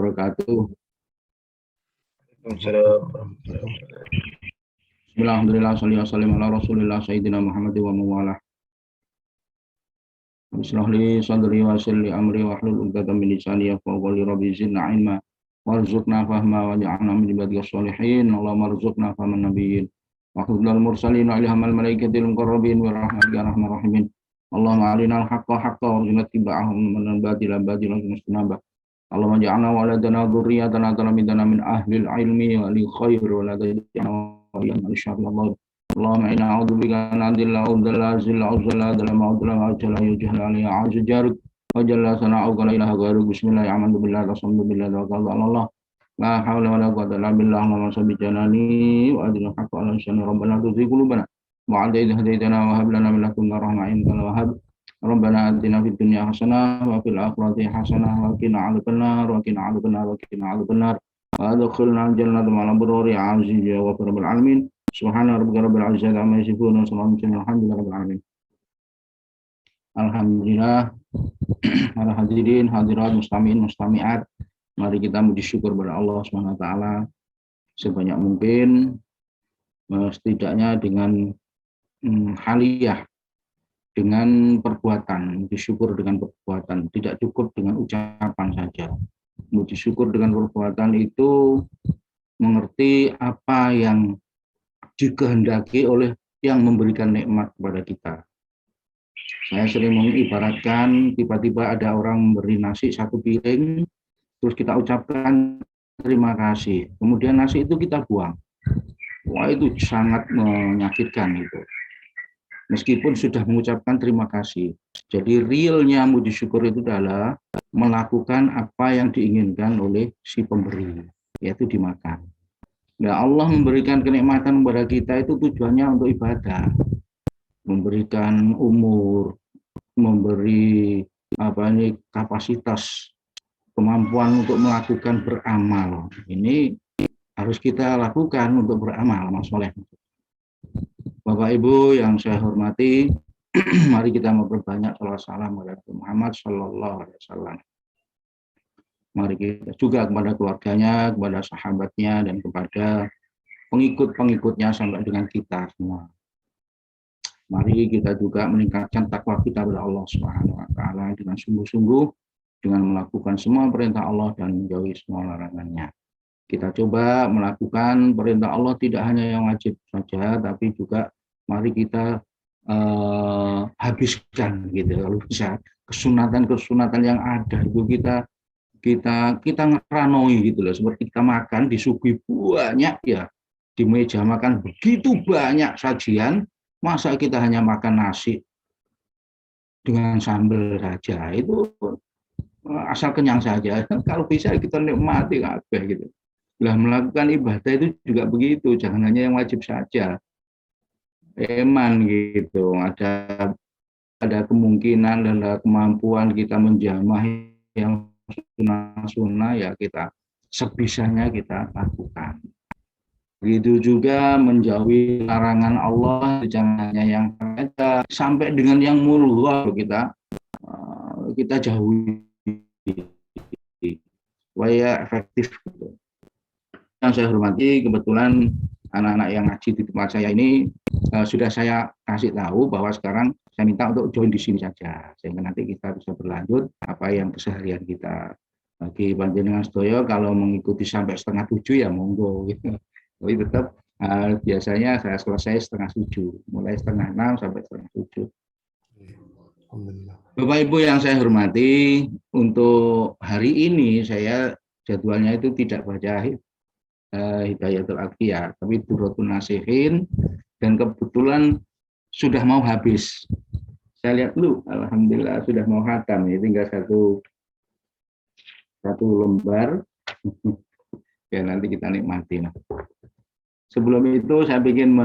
wabarakatuh. Waalaikumsalam. Alhamdulillah, salli wa sallim ala Rasulillah Sayyidina Muhammad wa mawalah. Bismillah li sadri wa salli amri wa hlul 'uqdatam min lisani yafqahu qawli rabbi zidna ilma warzuqna fahma wa ja'alna min ibadiyas sholihin. Allahumma rzuqna fahman nabiyyin wa hudnal mursalin wa ilhamal malaikatil muqarrabin wa rahmatika arhamar rahimin. Allahumma arinal haqqa haqqa warzuqna ittiba'ahu wa batila batila musnabah. Allahumma ja'alna wa ladana dzurriyyatan talamidana min ahlil ilmi wa li khair wa la taj'alna insyaallah. Allahumma inna a'udzubika min adilla udalla zilla uzalla dalam udalla wa jalla yujhal alayhi azjaruk wa jalla sana'uka la ilaha ghairuk. Bismillahirrahmanirrahim. Alhamdulillah wa Allah. La haula wa la quwwata illa billah. Allahumma sabbi janani wa adina haqqa ala lisan rabbana tuzigh qulubana wa a'id hadaitana wa hab lana min ladunka rahmatan innaka wahhab. Rabbana atina fid dunya hasanah wa fil akhirati hasanah wa qina adzabannar wa qina adzabannar wa qina adzabannar wa adkhilna al-jannata ma'al abrari azza wa jalla rabbil alamin. Subhana rabbika rabbil izzati amma yasifun wa salamun alhamdulillahi rabbil alamin. Alhamdulillah. Para hadirin hadirat mustami'in mustami'at, mari kita memuji syukur kepada Allah Subhanahu wa taala sebanyak mungkin, setidaknya dengan haliyah, dengan perbuatan. Bersyukur dengan perbuatan, tidak cukup dengan ucapan saja. Memuji syukur dengan perbuatan itu mengerti apa yang dikehendaki oleh yang memberikan nikmat kepada kita. Saya sering mengibaratkan, tiba-tiba ada orang memberi nasi satu piring, terus kita ucapkan terima kasih, kemudian nasi itu kita buang. Wah, itu sangat menyakitkan itu. Meskipun sudah mengucapkan terima kasih. Jadi realnya muji syukur itu adalah melakukan apa yang diinginkan oleh si pemberi, yaitu dimakan. Ya, Allah memberikan kenikmatan kepada kita itu tujuannya untuk ibadah. Memberikan umur, memberi kapasitas, kemampuan untuk melakukan beramal. Ini harus kita lakukan untuk beramal, Mas Soleh. Bapak Ibu yang saya hormati, mari kita memperbanyak salawat salam kepada Muhammad Sallallahu Alaihi Wasallam. Mari kita juga kepada keluarganya, kepada sahabatnya, dan kepada pengikut-pengikutnya sampai dengan kita semua. Mari kita juga meningkatkan takwa kita kepada Allah Subhanahu wa taala dengan sungguh-sungguh, dengan melakukan semua perintah Allah dan menjauhi semua larangannya. Kita coba melakukan perintah Allah tidak hanya yang wajib saja, tapi juga mari kita habiskan gitu. Kalau bisa kesunatan-kesunatan yang ada itu kita ngeranoi gitu loh. Seperti kita makan disuguhi banyak ya, di meja makan begitu banyak sajian, masa kita hanya makan nasi dengan sambal saja, itu asal kenyang saja. Kalau bisa kita nikmati kabeh gitu. Lah melakukan ibadah itu juga begitu, jangan hanya yang wajib saja. Eman gitu, ada kemungkinan dan ada kemampuan kita menjamah yang sunnah-sunnah, ya kita sebisanya kita lakukan. Begitu juga menjauhi larangan Allah, jangan hanya yang ada, sampai dengan yang muluh kita jauhi supaya efektif gitu. Yang saya hormati, kebetulan anak-anak yang ngaji di tempat saya ini sudah saya kasih tahu bahwa sekarang saya minta untuk join di sini saja, sehingga nanti kita bisa berlanjut apa yang keseharian kita. Bagi panjenengan sedaya kalau mengikuti sampai 6:30 ya monggo gitu. Tapi tetap biasanya saya selesai 5:30, mulai 5:30 sampai 5:30. Alhamdulillah. Bapak Ibu yang saya hormati, untuk hari ini saya jadwalnya itu tidak baca Hidayatul Atqiyah, tapi Durratun Nasihin, dan kebetulan sudah mau habis. Saya lihat dulu, alhamdulillah sudah mau khatam, ya tinggal satu lembar. Ya nanti kita nikmati. Nah, sebelum itu saya ingin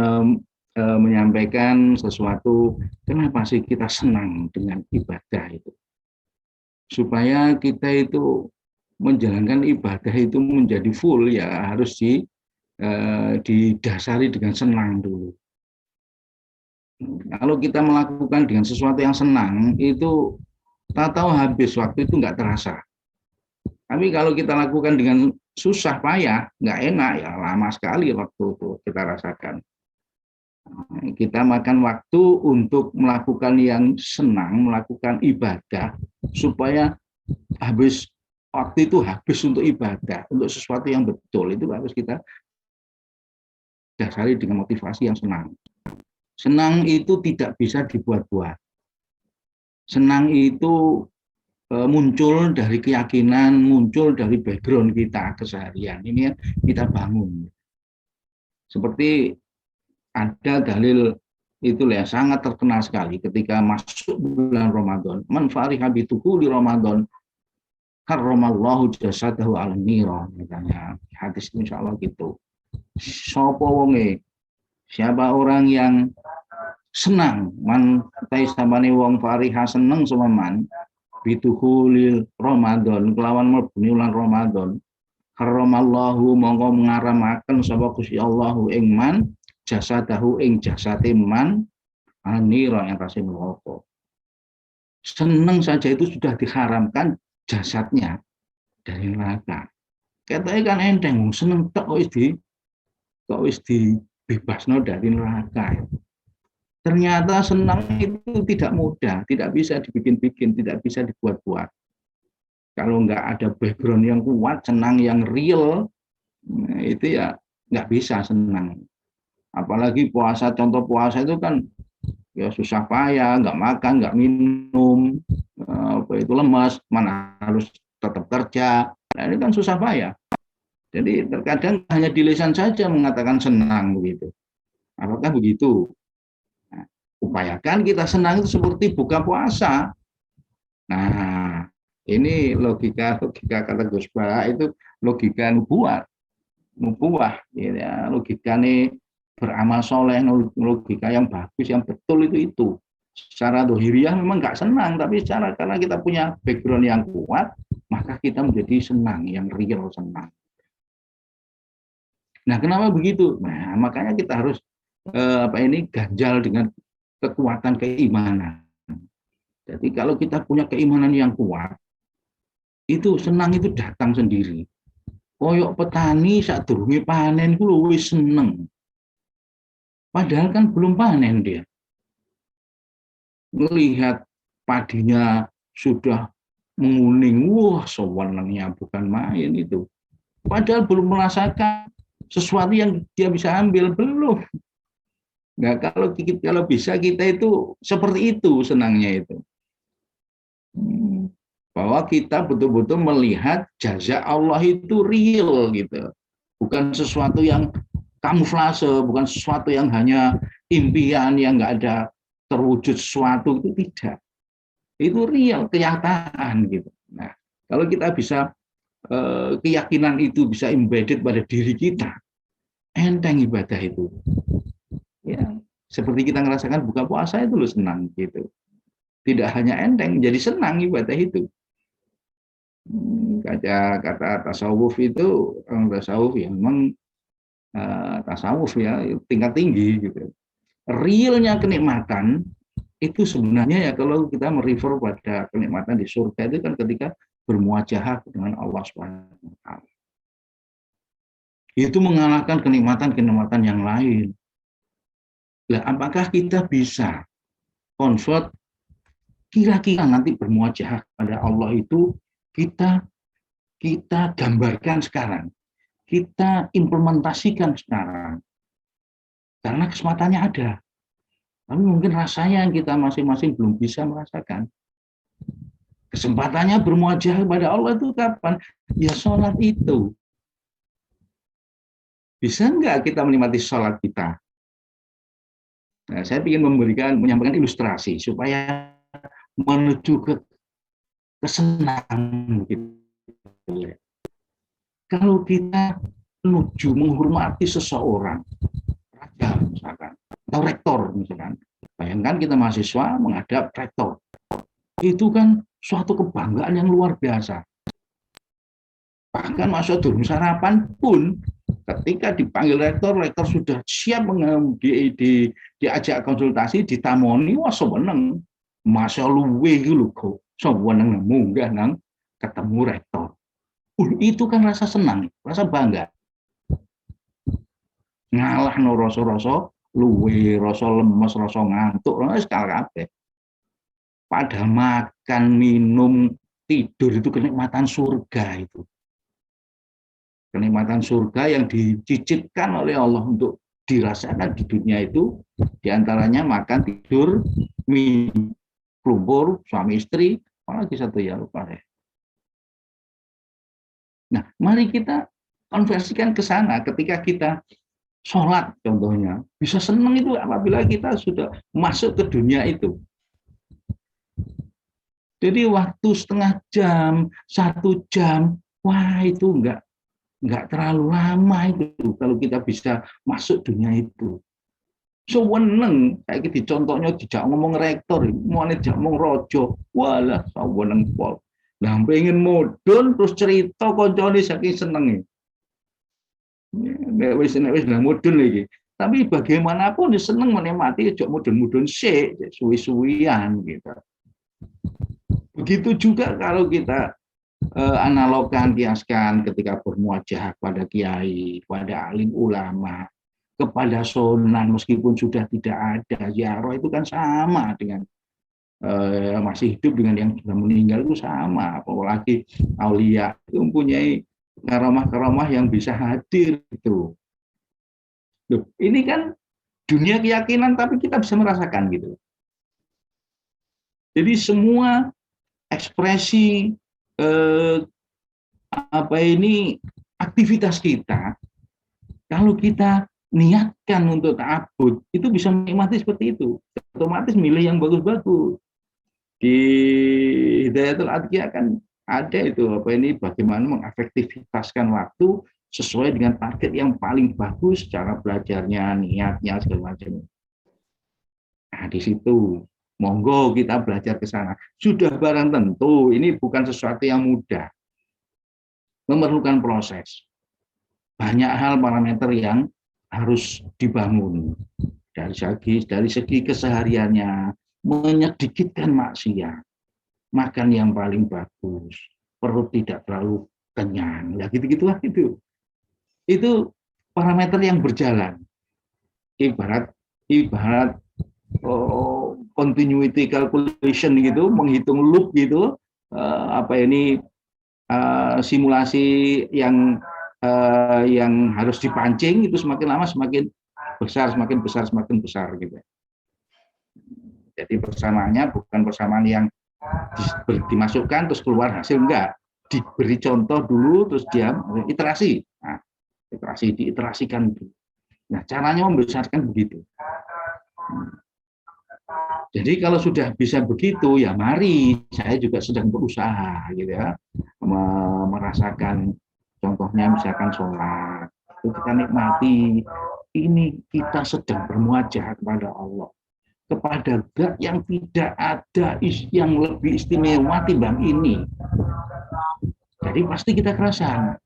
menyampaikan sesuatu, kenapa sih kita senang dengan ibadah itu? Supaya kita itu menjalankan ibadah itu menjadi full, ya harus didasari dengan senang dulu. Kalau kita melakukan dengan sesuatu yang senang, itu tak tahu habis waktu itu nggak terasa. Tapi kalau kita lakukan dengan susah payah, nggak enak ya, lama sekali waktu itu kita rasakan. Kita makan waktu untuk melakukan yang senang, melakukan ibadah, supaya habis waktu itu habis untuk ibadah, untuk sesuatu yang betul, itu harus kita dasari dengan motivasi yang senang. Senang itu tidak bisa dibuat-buat. Senang itu muncul dari keyakinan, muncul dari background kita keseharian. Ini kita bangun. Seperti ada dalil itu ya sangat terkenal sekali ketika masuk bulan Ramadan. Man fariha bituhu li Ramadan karramallahu jasadahu ala nira. Katanya hadis insyaallah gitu. Siapa orang yang senang, man taisabane wong fariha seneng sememan bituhulil Ramadan kelawan mlebune bulan Ramadan haramallahu monggo ngaramaken sapa Gusti Allahu ing man jasadahu ing jasate man anira yang tasih neraka. Seneng saja itu sudah diharamkan jasadnya dari neraka. Katanya kan enteng, seneng tok kok wis dibebasno dari neraka. Ternyata senang itu tidak mudah, tidak bisa dibikin-bikin, tidak bisa dibuat-buat. Kalau nggak ada background yang kuat, senang yang real, itu ya nggak bisa senang. Apalagi puasa, contoh puasa itu kan ya susah payah, nggak makan, nggak minum, itu lemas, mana harus tetap kerja. Nah, ini kan susah payah. Jadi terkadang hanya di lisan saja mengatakan senang begitu. Apakah begitu? Upayakan kita senang itu seperti buka puasa. Nah, ini logika kata Gus Bah itu logika nubuah, ya, logika nih beramal soleh, logika yang bagus, yang betul itu. Secara dohiriah memang nggak senang, tapi secara karena kita punya background yang kuat, maka kita menjadi senang, yang real senang. Nah, kenapa begitu? Nah, makanya kita harus ganjal dengan kekuatan keimanan. Jadi kalau kita punya keimanan yang kuat, itu senang itu datang sendiri. Koyok petani saat durunge panen ku wis seneng. Padahal kan belum panen dia. Melihat padinya sudah menguning, wah sewenangnya bukan main itu. Padahal belum merasakan sesuatu yang dia bisa ambil, belum. Nah, kalau bisa kita itu seperti itu senangnya itu. Bahwa kita betul-betul melihat jaza Allah itu real gitu. Bukan sesuatu yang kamuflase, bukan sesuatu yang hanya impian yang nggak ada terwujud sesuatu, itu tidak. Itu real, kenyataan gitu. Nah, kalau kita bisa keyakinan itu bisa embedded pada diri kita, enteng ibadah itu. Ya, seperti kita merasakan buka puasa itu loh senang gitu. Tidak hanya enteng, jadi senang ibadah itu. Kata tasawuf itu, tasawuf ya memang tasawuf ya tingkat tinggi gitu. Realnya kenikmatan itu sebenarnya ya kalau kita merefer pada kenikmatan di surga itu kan ketika bermuajahah dengan Allah SWT. Itu mengalahkan kenikmatan-kenikmatan yang lain. Nah, apakah kita bisa convert kira-kira nanti bermuajahah pada Allah itu kita gambarkan sekarang, kita implementasikan sekarang, karena kesempatannya ada. Tapi mungkin rasanya yang kita masing-masing belum bisa merasakan. Kesempatannya bermuajahah pada Allah itu kapan? Ya sholat itu. Bisa enggak kita menikmati sholat kita? Nah, saya ingin menyampaikan ilustrasi supaya menuju ke kesenangan gitu. Kalau kita menuju menghormati seseorang, raja misalkan, atau rektor misalkan, bayangkan kita mahasiswa menghadap rektor, itu kan suatu kebanggaan yang luar biasa. Bahkan masuk durung sarapan pun, ketika dipanggil rektor sudah siap diajak konsultasi, ditamoni, wah sewenang, masa luwe gitu kok, sewenang munggah nang ketemu rektor. Itu kan rasa senang, rasa bangga. Ngalah no rasa-rasa luwe, rasa lemes, rasa ngantuk, wis kalah kabeh. Padahal makan, minum, tidur itu kenikmatan surga itu. Kenikmatan surga yang dicicipkan oleh Allah untuk dirasakan di dunia itu, diantaranya makan, tidur, minum, kelumpur, suami istri, apalagi satu ya lupa ya. Nah, mari kita konversikan ke sana ketika kita sholat contohnya. Bisa senang itu apabila kita sudah masuk ke dunia itu. Jadi waktu setengah jam, 1 jam, wah itu enggak terlalu lama itu kalau kita bisa masuk dunia itu. Seweneng, kayak gitu contohnya dijak ngomong rektor, mau dijak ngomong rojo, walah seweneng pol. Nah, pengen mudun terus cerita koncone saking senenge. Nek wis lah mudun iki. Tapi bagaimanapun seneng menikmati jok mudun-mudun sik, suwi-suwian gitu. Begitu juga kalau kita analogkan, kiaskan ketika bermuajah pada kiai, pada alim ulama, kepada sunan meskipun sudah tidak ada ziarah itu kan sama dengan masih hidup dengan yang sudah meninggal itu sama, apalagi aulia itu mempunyai karamah-karamah yang bisa hadir itu. Loh, ini kan dunia keyakinan tapi kita bisa merasakan gitu. Jadi semua ekspresi aktivitas kita kalau kita niatkan untuk ta'abbud itu bisa menikmati seperti itu, otomatis milih yang bagus-bagus. Di Hidayatul Adhiyah kan ada itu bagaimana mengefektivitaskan waktu sesuai dengan target yang paling bagus, cara belajarnya, niatnya segala macam. Nah, di situ monggo kita belajar ke sana. Sudah barang tentu ini bukan sesuatu yang mudah. Memerlukan proses. Banyak hal parameter yang harus dibangun dari segi kesehariannya, menyedikitkan maksiat, makan yang paling bagus, perut tidak terlalu kenyang, ya gitu-gitulah itu. Itu parameter yang berjalan. Ibarat continuity calculation gitu, menghitung loop gitu, simulasi yang harus dipancing itu semakin lama semakin besar, semakin besar, semakin besar gitu. Jadi persamaannya bukan persamaan yang dimasukkan terus keluar hasil, enggak. Diberi contoh dulu terus dia iterasi. Nah, diiterasikan dulu. Nah, caranya membesarkan begitu. Jadi kalau sudah bisa begitu, ya mari saya juga sedang berusaha gitu ya, merasakan contohnya misalkan sholat, itu kita nikmati, ini kita sedang bermuajah kepada Allah, kepada zat yang tidak ada yang lebih istimewa timbang ini. Jadi pasti kita kerasan.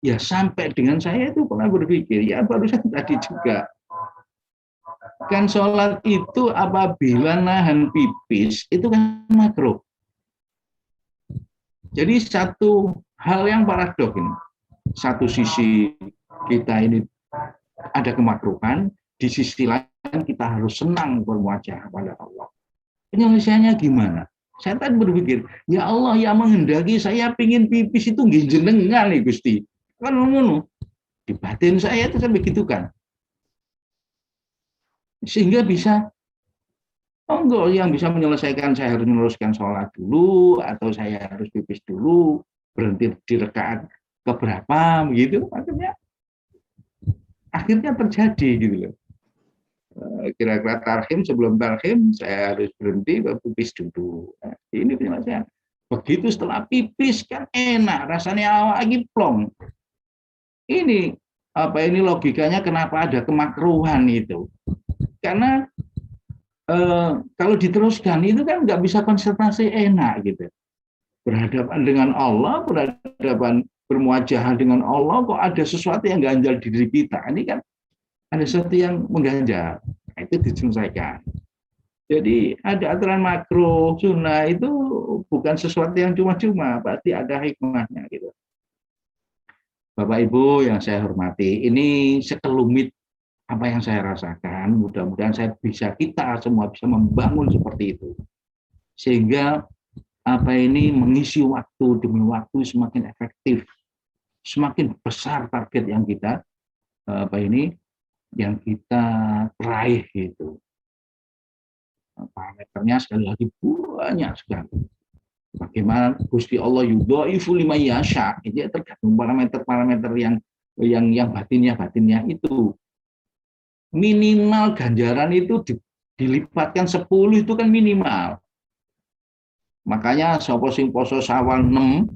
Ya sampai dengan saya itu pernah berpikir, ya barusan tadi juga, kan sholat itu apabila nahan pipis itu kan makruh. Jadi satu hal yang paradok ini, satu sisi kita ini ada kemakruhan, di sisi lain kita harus senang bermuajah kepada Allah. Penyelesaiannya gimana? Saya tadi berpikir, ya Allah yang menghendaki saya pingin pipis itu nggih jenengan nih Gusti. Kan ngono. Di batin saya itu kan begitu kan. Sehingga bisa, enggak, yang bisa menyelesaikan saya harus meneruskan sholat dulu, atau saya harus pipis dulu, berhenti di rakaat keberapa, begitu. Akhirnya terjadi gitu loh. Kira-kira tarhim, sebelum tarhim, saya harus berhenti, pipis dulu. Nah, ini penyelesaian. Begitu setelah pipis, kan enak, rasanya awak lagi plong. Ini logikanya kenapa ada kemakruhan itu. Karena kalau diteruskan itu kan nggak bisa konsentrasi enak gitu. Berhadapan dengan Allah, bermuajah dengan Allah, kok ada sesuatu yang ganjal di diri kita. Ini kan ada sesuatu yang mengganjal. Nah, itu diselesaikan. Jadi ada aturan makro, sunnah itu bukan sesuatu yang cuma-cuma, pasti ada hikmahnya gitu. Bapak Ibu yang saya hormati, ini sekelumit apa yang saya rasakan. Mudah-mudahan kita semua bisa membangun seperti itu, sehingga apa ini mengisi waktu demi waktu semakin efektif, semakin besar target yang kita raih gitu. Parameternya sekali lagi banyak sekali. Bagaimana Gusti Allah yudhaifu liman yasha, itu tergantung parameter-parameter yang batinnya itu. Minimal ganjaran itu dilipatkan 10 itu kan minimal. Makanya sapa sing poso Syawal 6,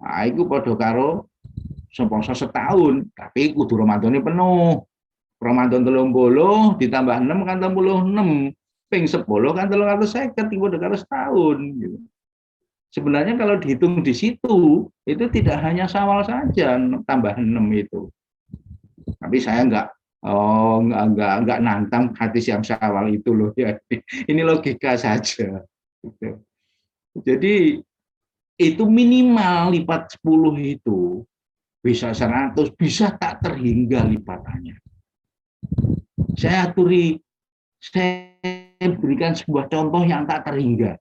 nah iku padha karo poso setahun, tapi kudu Ramadane penuh. Ramadan 30 ditambah 6 kan 36. Ping 10 kan 350 iku karo setahun gitu. Sebenarnya kalau dihitung di situ itu tidak hanya Syawal saja tambah 6 itu. Tapi saya enggak nantang hadis yang Syawal itu loh. Ini logika saja. Gitu. Jadi itu minimal lipat 10 itu bisa 100, bisa tak terhingga lipatannya. Saya berikan sebuah contoh yang tak terhingga.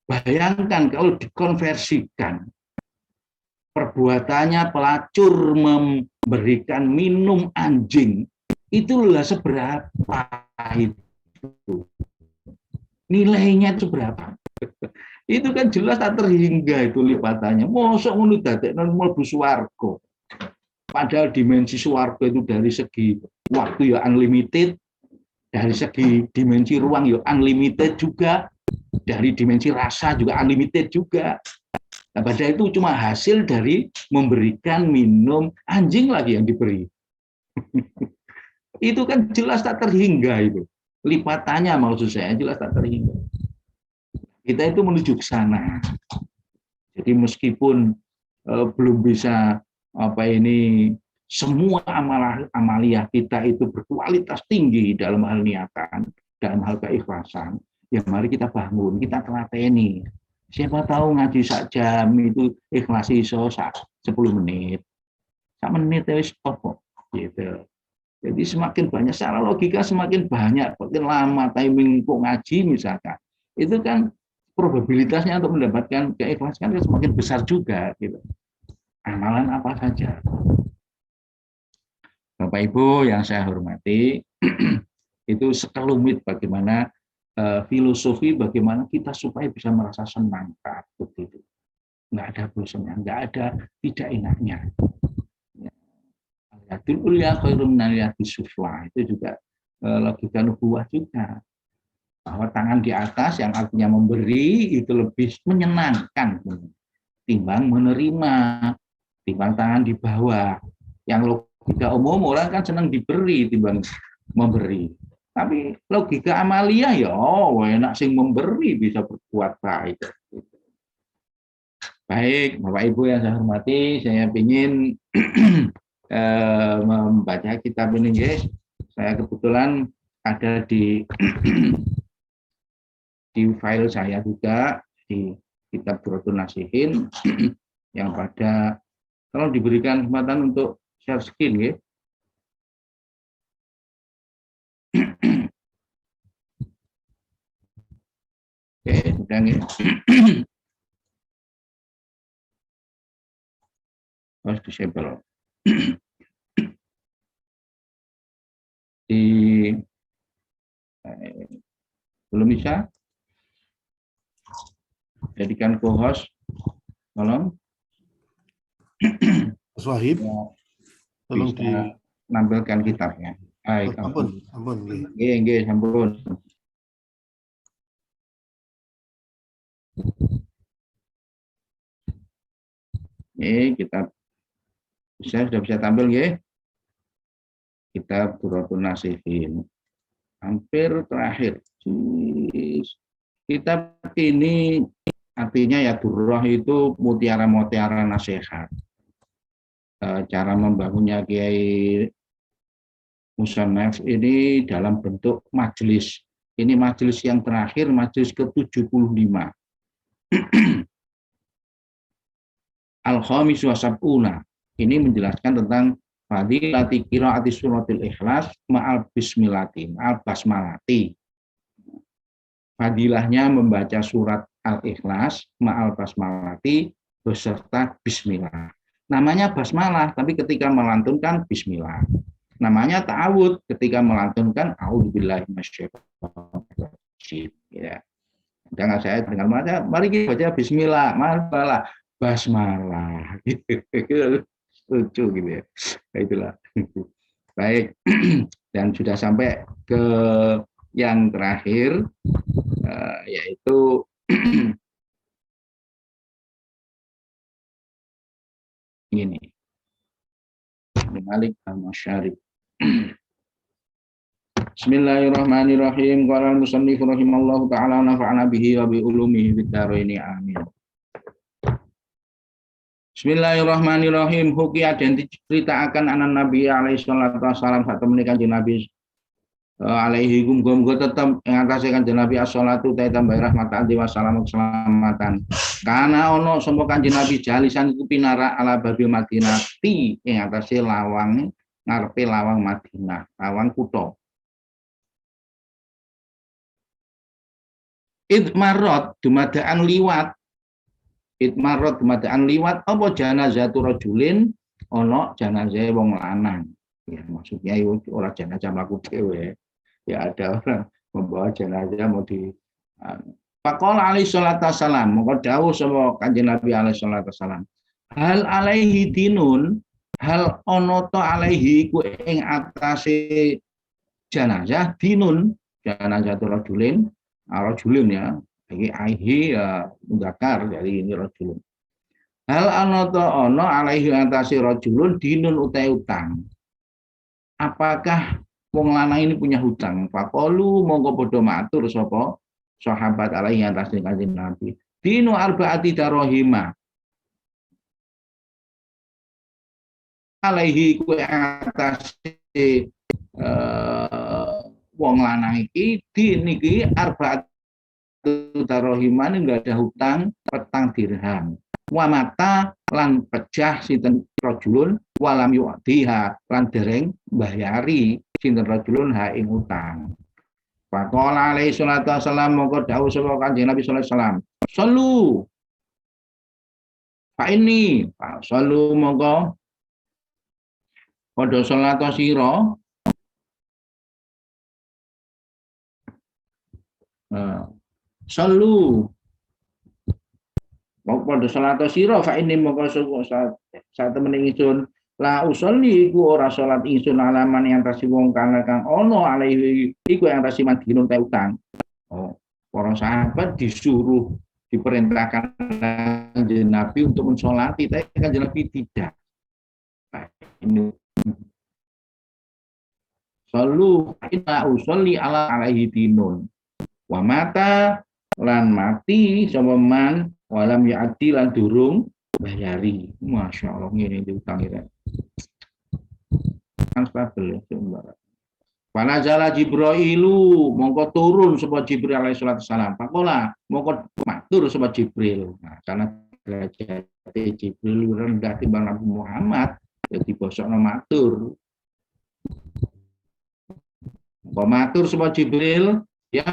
Bayangkan kalau dikonversikan, perbuatannya pelacur memberikan minum anjing, itu lah seberapa itu. Nilainya itu berapa? Itu kan jelas tak terhingga itu lipatannya. Mosok ngono dadekno mlebu swarga. Padahal dimensi swarga itu dari segi waktu ya unlimited, dari segi dimensi ruang ya unlimited juga, dari dimensi rasa juga unlimited juga. Nah, padahal itu cuma hasil dari memberikan minum anjing lagi yang diberi. Itu kan jelas tak terhingga itu. Lipatannya maksud saya jelas tak terhingga. Kita itu menuju ke sana. Jadi meskipun belum bisa semua amaliyah kita itu berkualitas tinggi dalam hal niatan, dalam hal keikhlasan, ya mari kita bangun, kita telateni. Siapa tahu ngaji sak jam itu ikhlas iso 10 menit. 1 menit wis stop gitu. Jadi semakin banyak secara logika semakin banyak, makin lama timing kok ngaji misalkan. Itu kan probabilitasnya untuk mendapatkan keikhlasan semakin besar juga gitu. Amalan apa saja. Bapak Ibu yang saya hormati, itu sekelumit bagaimana filosofi bagaimana kita supaya bisa merasa senang saat itu. Nggak ada bosannya, nggak ada tidak enaknya. Al-yadul ulya khairum minal yadis sufla, itu juga logika nubuwah juga. Bahwa tangan di atas yang artinya memberi itu lebih menyenangkan timbang menerima, timbang tangan di bawah. Yang logika umum orang kan senang diberi timbang memberi. Tapi logika amalia ya enak sing memberi bisa berbuat baik. Baik, Bapak Ibu yang saya hormati, saya ingin membaca kitab ini, guys. Saya kebetulan ada di file saya juga di kitab Durratun Nasihin yang pada kalau diberikan kesempatan untuk share screen, ya. Oke, sudah nih. Harus disable. Belum bisa? Jadikan co-host, tolong. Mas Wahib, tolong menampilkan kitabnya. Baik, ampun. Nggih, sampun. Kitab sudah bisa tampil, nggih. Kitab Durratun Nasihin. Hampir terakhir. Kitab ini artinya ya durrah itu mutiara-mutiara nasihat. Cara membangunnya Kiai Musannaf ini dalam bentuk majelis Ini majelis yang terakhir, majelis ke-75. Al-Khamis wa Sab'una. Ini menjelaskan tentang fadilati qiraati suratul Ikhlas ma'al bismillati, ma'al basmalati. Fadilahnya membaca surat Al-Ikhlas ma'al basmalati beserta bismillah. Namanya basmalah, tapi ketika melantunkan bismillah. Namanya ta'awud ketika melantunkan a'udzubillahi minasyaitonir. Ya. Jangan saya dengan baca, mari kita baca bismillah, malah basmalah. Gitu. Lucu gitu ya. Nah, itulah. Baik. Dan sudah sampai ke yang terakhir, yaitu ini. Malik al-Masyarib. Bismillahirrahmanirrahim. Qala al-musannif rahimallahu taala nafa'ana bihi wa bi ulumihi fid dharaini amin. Bismillahirrahmanirrahim. Hukia dan diceritakan anak Nabi alaihi salatu wasallam saat menikah Nabi alaihi gum tetap mengatasi kanjeng Nabi as-salatu ta tambah rahmatan wa salam keselamatan. Karena ono sapa kanjeng Nabi jalisan iku pinara ala babil Madinah ti ing atase lawang ngarepe lawang Madinah, lawang kutha. Idmarot dumadaan liwat. Idmarot dumadaan liwat apa janazatu rajulin ono janazah wong lanang. Ya maksudnya itu ora jenazah mlaku dhewe. Ya ada orang membawa jenazah mau di Faqala alaihi salatu wassalam, maka dawuh sapa Kanjeng Nabi alaihi salatu wassalam. Hal alaihi dinun, hal ono to alaihi ku ing atase jenazah dinun, jenazah rajulin, rajulin ya. Iki aihi mudzakkar dari ini rajulun. Hal ono to ono alaihi atase rajulun dinun utai utang. Apakah wong lanang ini punya hutang? Faqalu monggo padha matur sapa sahabat alaihi atas kanjeng Nabi. Dinu arbaati darahima. Alaihi ku atas wong lanang iki diniki arbaati darahima enggak ada hutang petang dirham. Wa mata lan pecah sinten rajulun walam yu'tiha lan dereng mbayari sinten rajulun ha ing utang. Faqala alaihi salatu wassalam mongko dawuh sapa Kanjeng Nabi sallallahu alaihi wasallam. Sallu. Fa ini, sallu mongko padha salat sira. Sallu. Mongko padha salat sira fa ini mongko saat temen ingsun la usolli iku ora salat ingsun alaman yang tasi wong kang ono alaihi iku yang tasi madinun ta utang. Oh, para sahabat disuruh diperintahkan kanjeng Nabi untuk mensolati, tapi kanjeng Nabi tidak. Nah, ini sallu inna usolli ala alaihi dinun. Wa mata lan mati sapa man walam ya'ti lan durung bayari. Masya Allah ini diutang ini. Kan stabil ya sumber. Panazala Jibrailu mongko turun sapa Jibril alaihi salatu wasalam. Pakola mongko matur sapa Jibril. Nah, karena derajat Jibril rendah timbang Nabi Muhammad, jadi bosokno matur. Mongko matur sapa Jibril, ya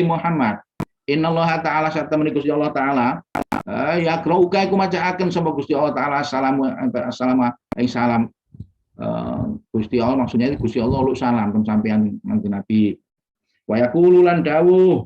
Muhammad. Innallaha ta'ala satamani Gusti Allah taala ya krauka iku macaaken sapa Gusti Allah taala assalamu salam Gusti Allah maksudnya Gusti Allah lu salam sampeyan nanti Nabi wa yaqulu lan dawuh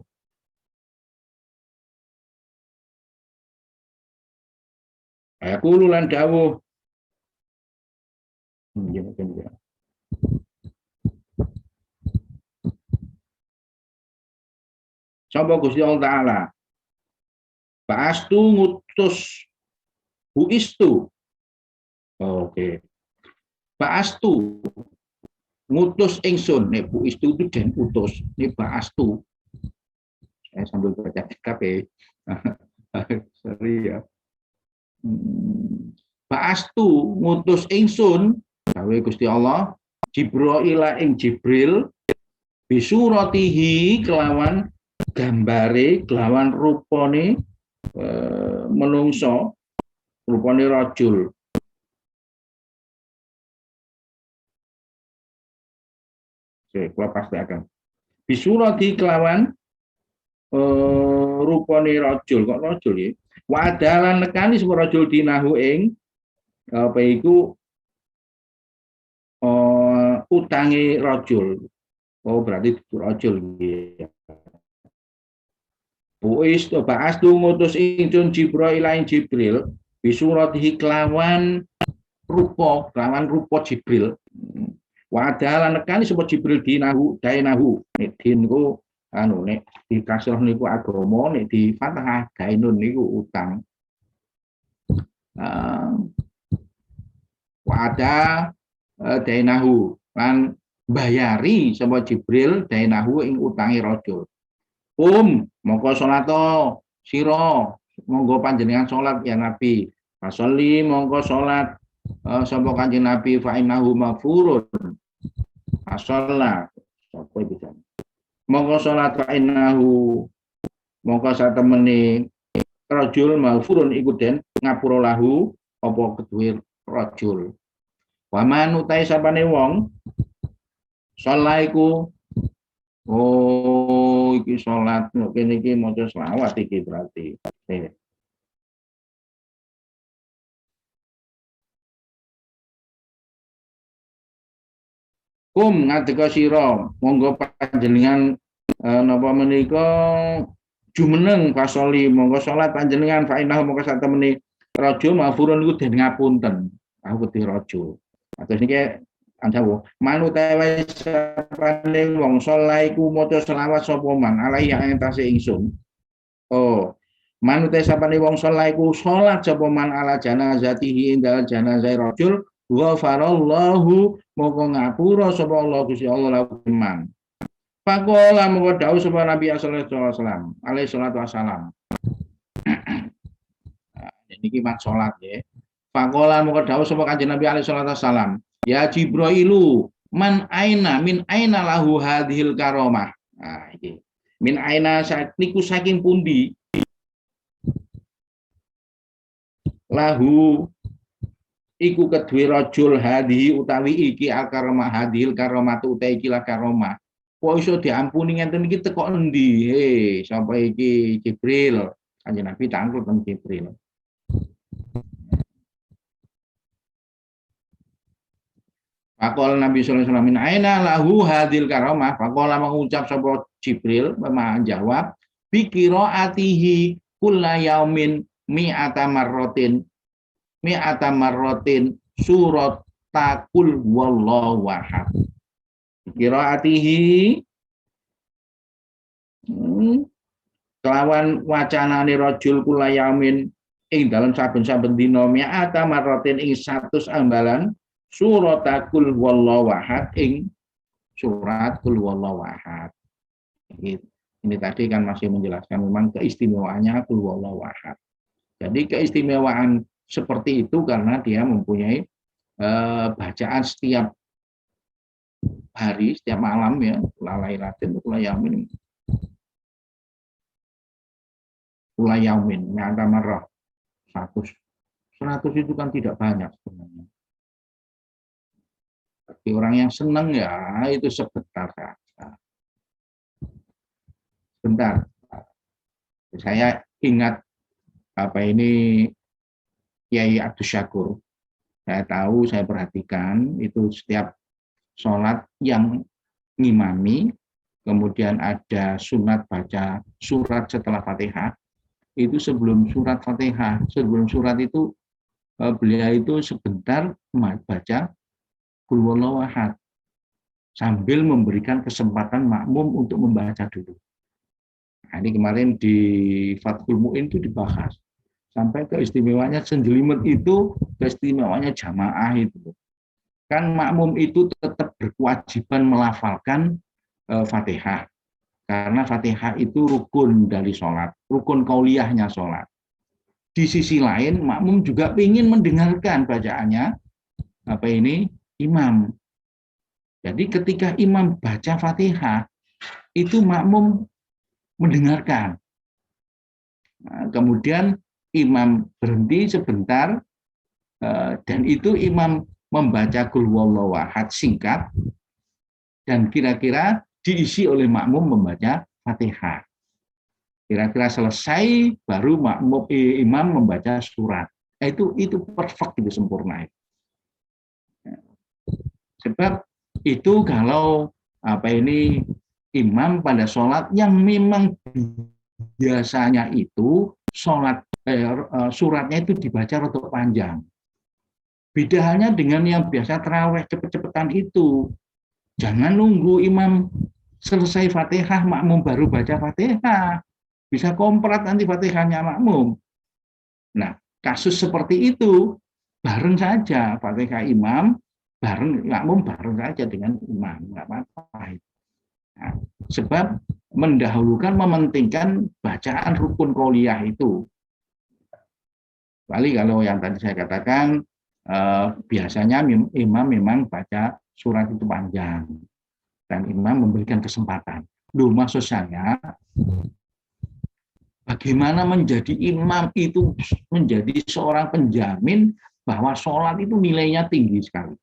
sapa Gusti Allah taala Ba'astu ngutus buistu. Oke. Ba'astu ngutus ingsun. Nek buistu itu den utus. Nek ba'astu. Saya sambil baca KP. Sorry ya. Ba'astu ngutus ingsun. Dawe Gusti Allah. Jibril ing Jibril. Bisuratihi kelawan gambare, kelawan rupane menungso, rupane rajul. Oke, kula pastiaken. Bisurati kelawan rupane rajul, kok rajul ya? Wa adalan nekani sapa rajul dinahu ing apa iku utange rajul. Oh, berarti rajul ya. Buis to ba'as tu ngutus ingsun Jibril ing Jibril bisuratihi kelawan rupa Jibril. Wa adalan nekani sapa Jibril dinahu dainahu. Nek din ku anu nek di kasroh niku agama, nek di fathah dainun niku utang. Wa ada dainahu lan bayari sapa Jibril dainahu ing utangi rajul. Mongko salato sira, monggo panjenengan salat ya Nabi. Fasolli mongko salat sapa Kanjeng Nabi fa innahu maghfurun. Fasalla sapa iki jan. Mongko salat fa innahu mongko satemene rajul maghfurun iku den ngapura lahu apa kedue rajul. Wa man utai sapane wong salaiku iki salat kene iki maca selawat iki berarti. Ngadeka sira monggo panjenengan napa menika jumeneng fasoli monggo salat panjenengan fa innahu monggo satemene rajul mafurun iku den ngapunten. Aku kedhi rajul. Atus niki ancawo manut wae sapane wong saleh iku maca selawat sapa man alaihi ing tase ingsun. Manut sapane wong saleh iku salat sapa man ala janazatihi ing dalem janazah rajul ghafarallahu moko ngapura sapa Allah Gusti Allah lakuman. Pakola moko dawuh sapa Nabi sallallahu alaihi wasallam. Niki mat salat nggih. Pakola moko dawuh sapa Kanjeng Nabi alaihi wasallam. Ya Jibrailu, man aina min aina lahu hadhil karomah. Nah, iki. Min aina niku saking pundi lahu iku kedue rajul hadhi utawi iki al karomah hadhil karomatu utawi iki la karomah. Kok iso diampuni ngenten iki teko endi? Sapa iki Jibril? Kanjeng Nabi tangkul teng Jibril. Pakol Nabi sallallahu alaihi wasallam min aina lahu hadil karamah. Pakola mengucap sapa Jibril menjawab bi qiraatihi kulla yaumin mi'ata marratin surat takul wallahu ahad. Qiraatihi kelawan wacanane rajul kulla yaumin ing dalam saben-saben dina mi'ata marratin ing 100 ambalan surat kul wallahu ahad ing surat kul wallahu ahad. Ini tadi kan masih menjelaskan memang keistimewaannya kul wallahu ahad. Jadi keistimewaan seperti itu karena dia mempunyai bacaan setiap hari, setiap malam ya, lailatin kulayamin. Kulayamin, yang marrah 100. 100 itu kan tidak banyak sebenarnya. Bagi orang yang senang ya itu sebentar saja. Sebentar. Saya ingat Kiai Abdus Syakur. Saya tahu, saya perhatikan itu setiap sholat yang ngimami, kemudian ada sunat baca surat setelah Fatihah. Itu sebelum surat Fatihah, sebelum surat itu beliau itu sebentar baca Qul huwallahu ahad sambil memberikan kesempatan makmum untuk membaca dulu. Nah, ini kemarin di Fathul Mu'in itu dibahas sampai keistimewaannya senjelimet itu, keistimewaannya jamaah itu. Kan makmum itu tetap berkewajiban melafalkan Fatihah. Karena Fatihah itu rukun dari sholat, rukun qauliyahnya sholat. Di sisi lain, makmum juga ingin mendengarkan bacaannya imam. Jadi ketika imam baca Fatihah, itu makmum mendengarkan. Nah, kemudian imam berhenti sebentar dan itu imam membaca qul huwallahu ahad singkat dan kira-kira diisi oleh makmum membaca Fatihah. Kira-kira selesai baru makmum imam membaca surat. Itu perfect, itu sempurna. Sebab itu kalau imam pada sholat yang memang biasanya itu sholat suratnya itu dibaca rada panjang. Beda halnya dengan yang biasa tarawih cepet-cepetan itu. Jangan nunggu imam selesai Fatihah makmum baru baca Fatihah. Bisa komprat nanti Fatihahnya makmum. Nah, kasus seperti itu bareng saja Fatihah imam, bareng makmum bareng saja dengan imam, nggak apa-apa. Nah, sebab mendahulukan, mementingkan bacaan rukun qauliyah itu. Kali kalau yang tadi saya katakan biasanya imam memang baca surat itu panjang dan imam memberikan kesempatan. Loh, maksud saya bagaimana menjadi imam itu menjadi seorang penjamin bahwa sholat itu nilainya tinggi sekali.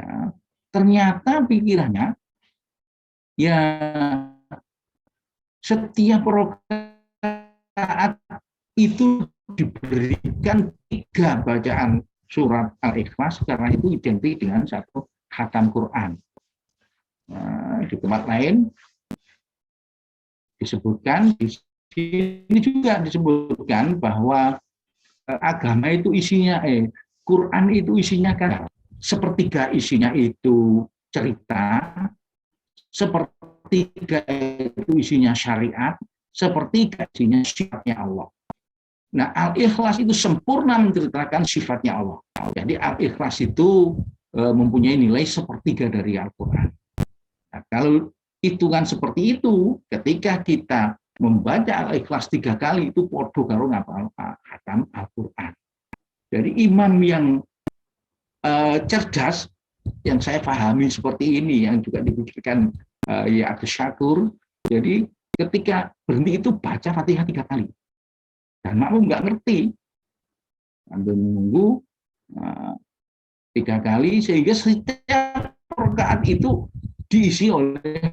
Nah, ternyata pikirannya ya setiap rakaat itu diberikan 3 bacaan surat Al-Ikhlas karena itu identik dengan 1 khatam Quran. Nah, di tempat lain disebutkan, di sini juga disebutkan bahwa agama itu isinya Quran itu isinya kan sepertiga isinya itu cerita, sepertiga itu isinya syariat, sepertiga isinya sifatnya Allah. Nah, Al-Ikhlas itu sempurna menceritakan sifatnya Allah. Jadi Al-Ikhlas itu mempunyai nilai sepertiga dari Al-Quran. Nah, kalau hitungan seperti itu, ketika kita membaca Al-Ikhlas 3 kali itu podo karo ngapal khatam Al-Quran. Jadi imam yang cerdas, yang saya pahami seperti ini, yang juga dipikirkan ya Abdus Syakur, jadi ketika berhenti itu baca Fatihah 3 kali. Dan makmum nggak ngerti, sambil menunggu 3 kali, sehingga setiap rakaat itu diisi oleh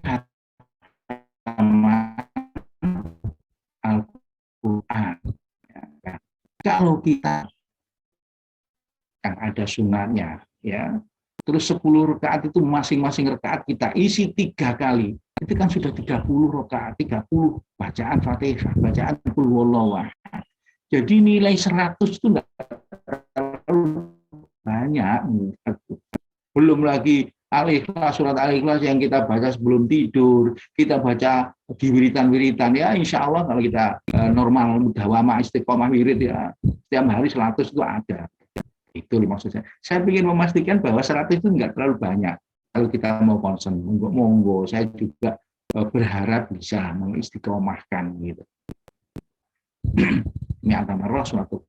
Al-Quran. Kalau kita kan ada sunatnya, ya, terus 10 rakaat itu masing-masing rakaat kita isi 3 kali, itu kan sudah 30 rakaat, 30 bacaan Fatihah, bacaan qul huwallahu ahad. Jadi nilai 100 itu enggak terlalu banyak. Belum lagi Al-Ikhlas, surat Al-Ikhlas yang kita baca sebelum tidur, kita baca di wiritan-wiritan, ya insya Allah kalau kita normal mudawamah istiqomah wirid ya setiap hari 100 itu ada. Itu maksud saya. Saya ingin memastikan bahwa 100 itu enggak terlalu banyak. Kalau kita mau concern, monggo, saya juga berharap bisa mengistiqomahkan gitu. Ini antara suatu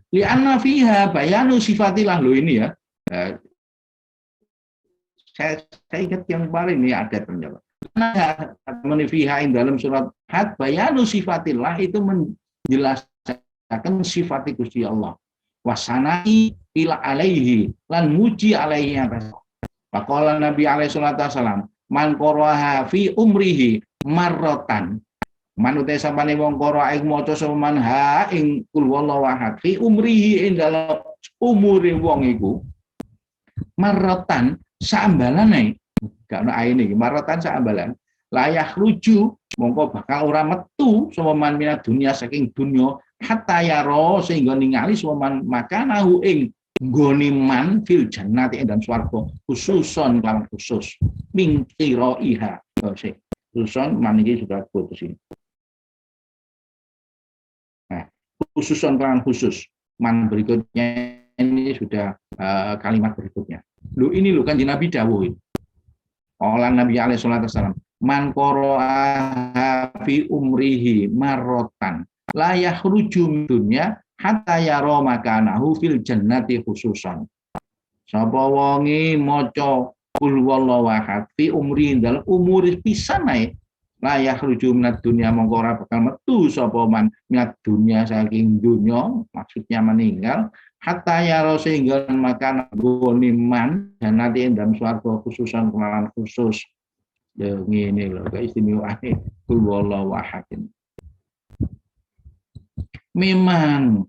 li'anna fiha bayanu sifatillah, lo ini ya. Saya ingat yang kemarin ini ada ternyata. Fiha dalam surat Had bayanu sifatillah itu menjelaskan sifat Gusti Allah. Wasanai ila alaihi lan muji alaihi atas. Faqala Nabi alaihi salatu wasalam, man qaraha fi umrihi marratan. Manute sampane wong qara ing maca seman ha ing qul huwallahu ahad fi umrihi ing dalam umure wong iku marratan saambalane, gak ono aine iki marratan saambalan layak ruju mongko bakal ora metu sapa man minat dunia saking dunya hatta yaro sehingga ningali sapa man makanahu ing nggone man fil jannati ing dalam swarga khususon kelawan khusus min qiraiha. Khususon man iki sudah putus ini. Nah, khususon kelawan khusus man berikutnya ini sudah kalimat berikutnya. Ini kan di Nabi dawuh. Olah Nabi alaihi salatu wasallam, man qara'a fi umrihi marrotan la yakhruju dunya hatta yara makanahu fil jannati khususan. Sapa wonge maca Qul huwallahu ahad fi umri dalam umur pisan ae la yakhruju minad dunya mongko ora bakal metu sapa man minad dunya saking dunya maksudnya meninggal hatta ya sehingga makan goniman dan nanti dalam swarga khususan kelawan khusus ya ngene lho keistimewaane Qul huwallahu ahad. Memang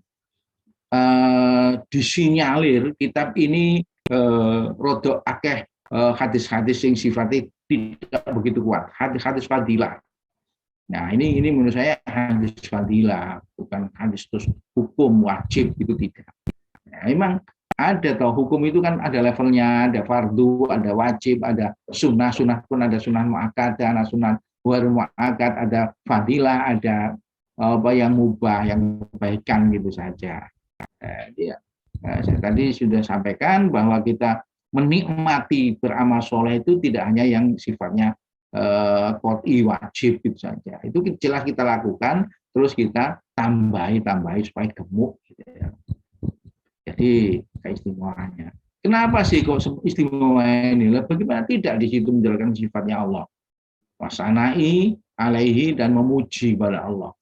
disinyalir kitab ini rodok akeh hadis-hadis yang sifatnya tidak begitu kuat, hadis-hadis fadilah. Nah ini menurut saya hadis fadilah, bukan hadis terus hukum wajib itu tidak. Nah, memang ada toh hukum itu kan ada levelnya, ada fardu, ada wajib, ada sunnah pun ada sunnah muakkad, ada sunnah luar muakkad, ada fadilah, ada apa yang mubah, yang kebaikan gitu saja. Saya tadi sudah sampaikan bahwa kita menikmati beramal soleh itu tidak hanya yang sifatnya qot'i wajib gitu saja. Itu jelas kita lakukan, terus kita tambahi supaya gemuk. Gitu ya. Jadi keistimewaannya. Kenapa sih kok istimewa ini? Bagaimana tidak di situ menjalankan sifatnya Allah? Wasanai alaihi dan memuji pada Allah.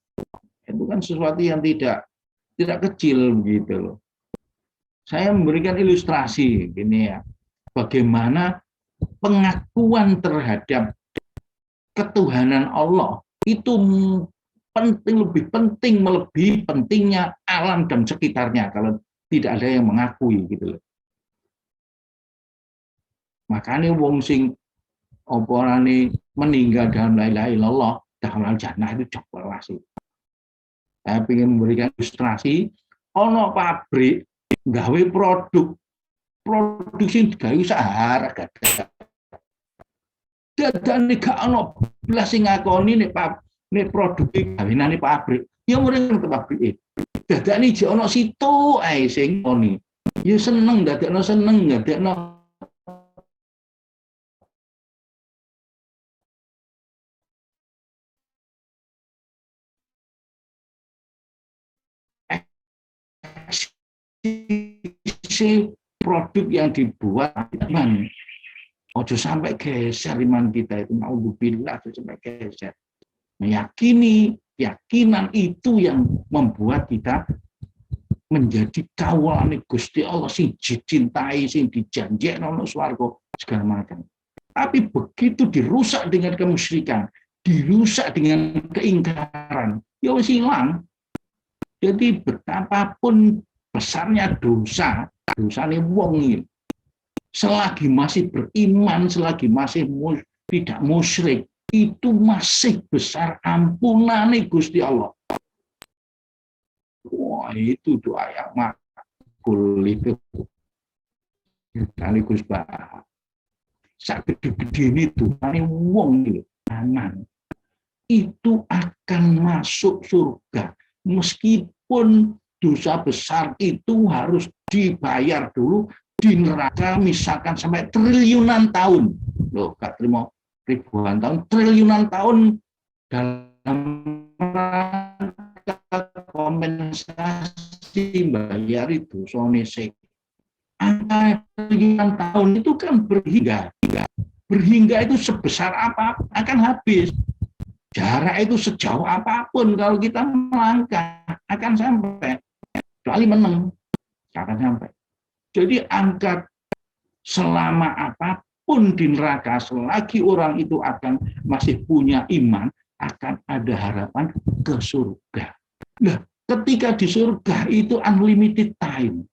Itu kan sesuatu yang tidak kecil begitu loh. Saya memberikan ilustrasi gini ya. Bagaimana pengakuan terhadap ketuhanan Allah itu lebih penting melebihi pentingnya alam dan sekitarnya kalau tidak ada yang mengakui gitu loh. Makanya wong sing oporane meninggal dalam la ilaha illallah dalam jannah itu jelas sih. Saya ingin memberikan ilustrasi, ono pabrik gawe produksi gawe sahara gada. Dadane gak ono blas sing ngakoni nek produksi gawinane pabrik. Ya mrene pabrik. Dadane jek ono situ ae sing ngoni. Ya seneng dadekno produk yang dibuat iman. Ojo sampai geser iman kita itu, naudzubillah sampai geser. Meyakini keyakinan itu yang membuat kita menjadi kawulane Gusti Allah sing dicintai, sing dijanjekno nang swarga segala macam. Tapi begitu dirusak dengan kemusyrikan, dirusak dengan keingkaran, ya wis hilang. Jadi betapapun besarnya dosanya wong ini, selagi masih beriman, selagi masih tidak musyrik, itu masih besar ampunane Gusti Allah. Wah, itu doa yang makul itu. Sekaligus bahas. Sak gede-gede ini doanya wong ini, aman. Itu akan masuk surga. Meskipun dosa besar itu harus dibayar dulu di neraka misalkan sampai triliunan tahun. Loh, gak terima ribuan tahun, triliunan tahun dalam kompensasi bayari dosane sik. Angka triliunan tahun itu kan berhingga. Berhingga itu sebesar apa akan habis. Jarak itu sejauh apapun kalau kita melangkah akan sampai. Kecuali menang, akan sampai. Jadi angka selama apapun di neraka, selagi orang itu akan masih punya iman, akan ada harapan ke surga. Nah, ketika di surga itu unlimited time.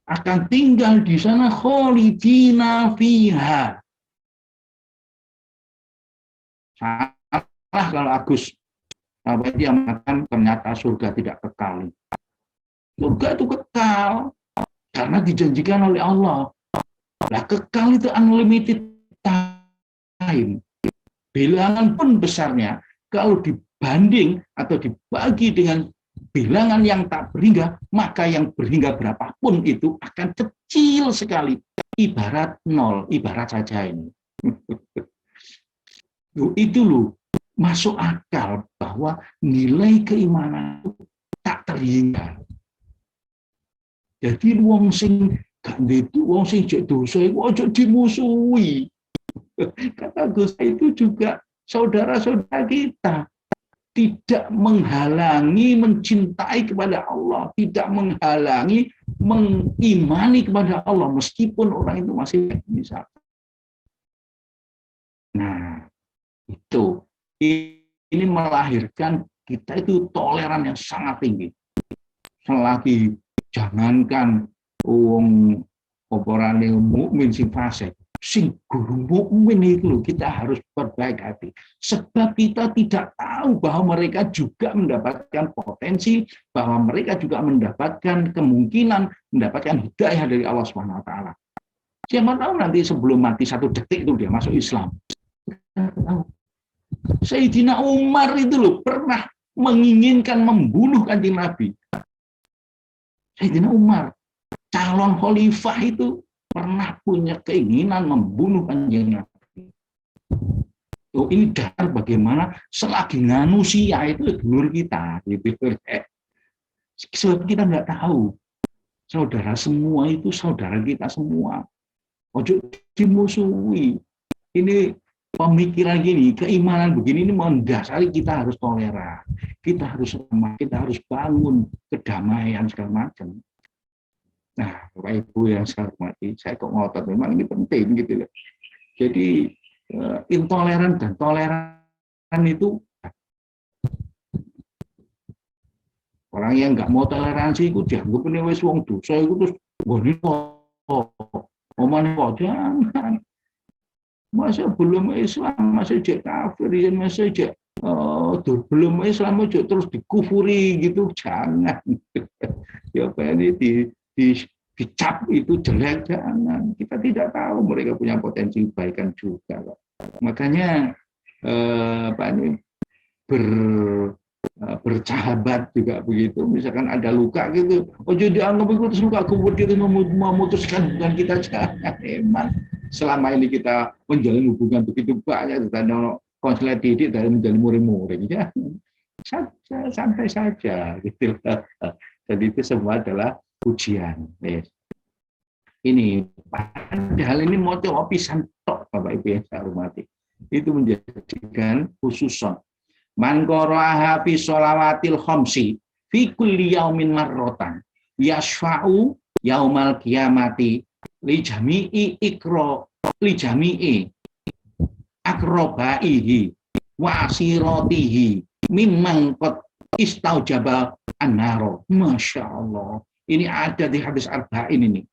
Akan tinggal di sana kholidina fiha. Salah kalau Agus dia mengatakan ternyata surga tidak kekal. Surga itu kekal karena dijanjikan oleh Allah. Nah, kekal itu unlimited time. Bilangan pun besarnya kalau dibanding atau dibagi dengan bilangan yang tak berhingga, maka yang berhingga berapapun itu akan kecil sekali. Ibarat nol, ibarat saja ini. Itu loh, masuk akal bahwa nilai keimanan itu tak terhingga. Jadi wong sing gak itu wong sing jek dosa iku aja dimusuhi. Kata Gus itu juga saudara-saudara kita, tidak menghalangi mencintai kepada Allah, tidak menghalangi mengimani kepada Allah meskipun orang itu masih bisa. Nah, itu ini melahirkan kita itu toleran yang sangat tinggi. Selagi jangankan wong oporane mukmin sing fasik, sing guru mukmin itu kita harus berbaik hati. Sebab kita tidak tahu bahwa mereka juga mendapatkan potensi, bahwa mereka juga mendapatkan kemungkinan mendapatkan hidayah dari Allah Subhanahu wa taala. Siapa tahu nanti sebelum mati 1 detik itu dia masuk Islam. Sayyidina Umar itu loh pernah menginginkan membunuh Kanjeng Nabi. Sayyidina Umar, calon khalifah itu pernah punya keinginan membunuh Kanjeng Nabi. Oh, ini dasar bagaimana selagi manusia itu dulur kita, gitu. Sebab kita nggak tahu, saudara semua itu saudara kita semua. Ojo dimusuhi. Ini pemikiran gini, keimanan begini ini mendasari kita harus toleran, kita harus ramah, kita harus bangun kedamaian segala macam. Nah, Bapak Ibu yang saya hormati, saya kok ngotot memang ini penting gitu ya. Jadi intoleran dan toleran itu orang yang nggak mau toleransi itu dianggap ini wis wong dosa itu terus ngene kok omane kok jangan. Masa belum Islam masih jadi kafir, masih jadi belum Islam aja terus dikufuri gitu, jangan. Ya ini dicap itu jelek, jangan. Kita tidak tahu mereka punya potensi kebaikan juga. Makanya bersahabat juga begitu. Misalkan ada luka gitu, oh jadi anggap itu terus luka kemudian memutuskan hubungan kita, jangan. Emang selama ini kita menjalin hubungan begitu banyak, dan konseling didik dari menjalin murid-murid, ya saja, santai saja, gitu. Jadi itu semua adalah ujian. Ini padahal ini mau pisan tok, Bapak Ibu yang saya hormati, itu menjadikan khususon. Man qara'a fi sholawatil khamsi fi kulli yaumin marratan yashfa'u yaumal qiyamati li jami'i akrobaihi wa asiratihi mimman qad istaujaba an-naro. Masya Allah, ini ada di hadis arba'in ini.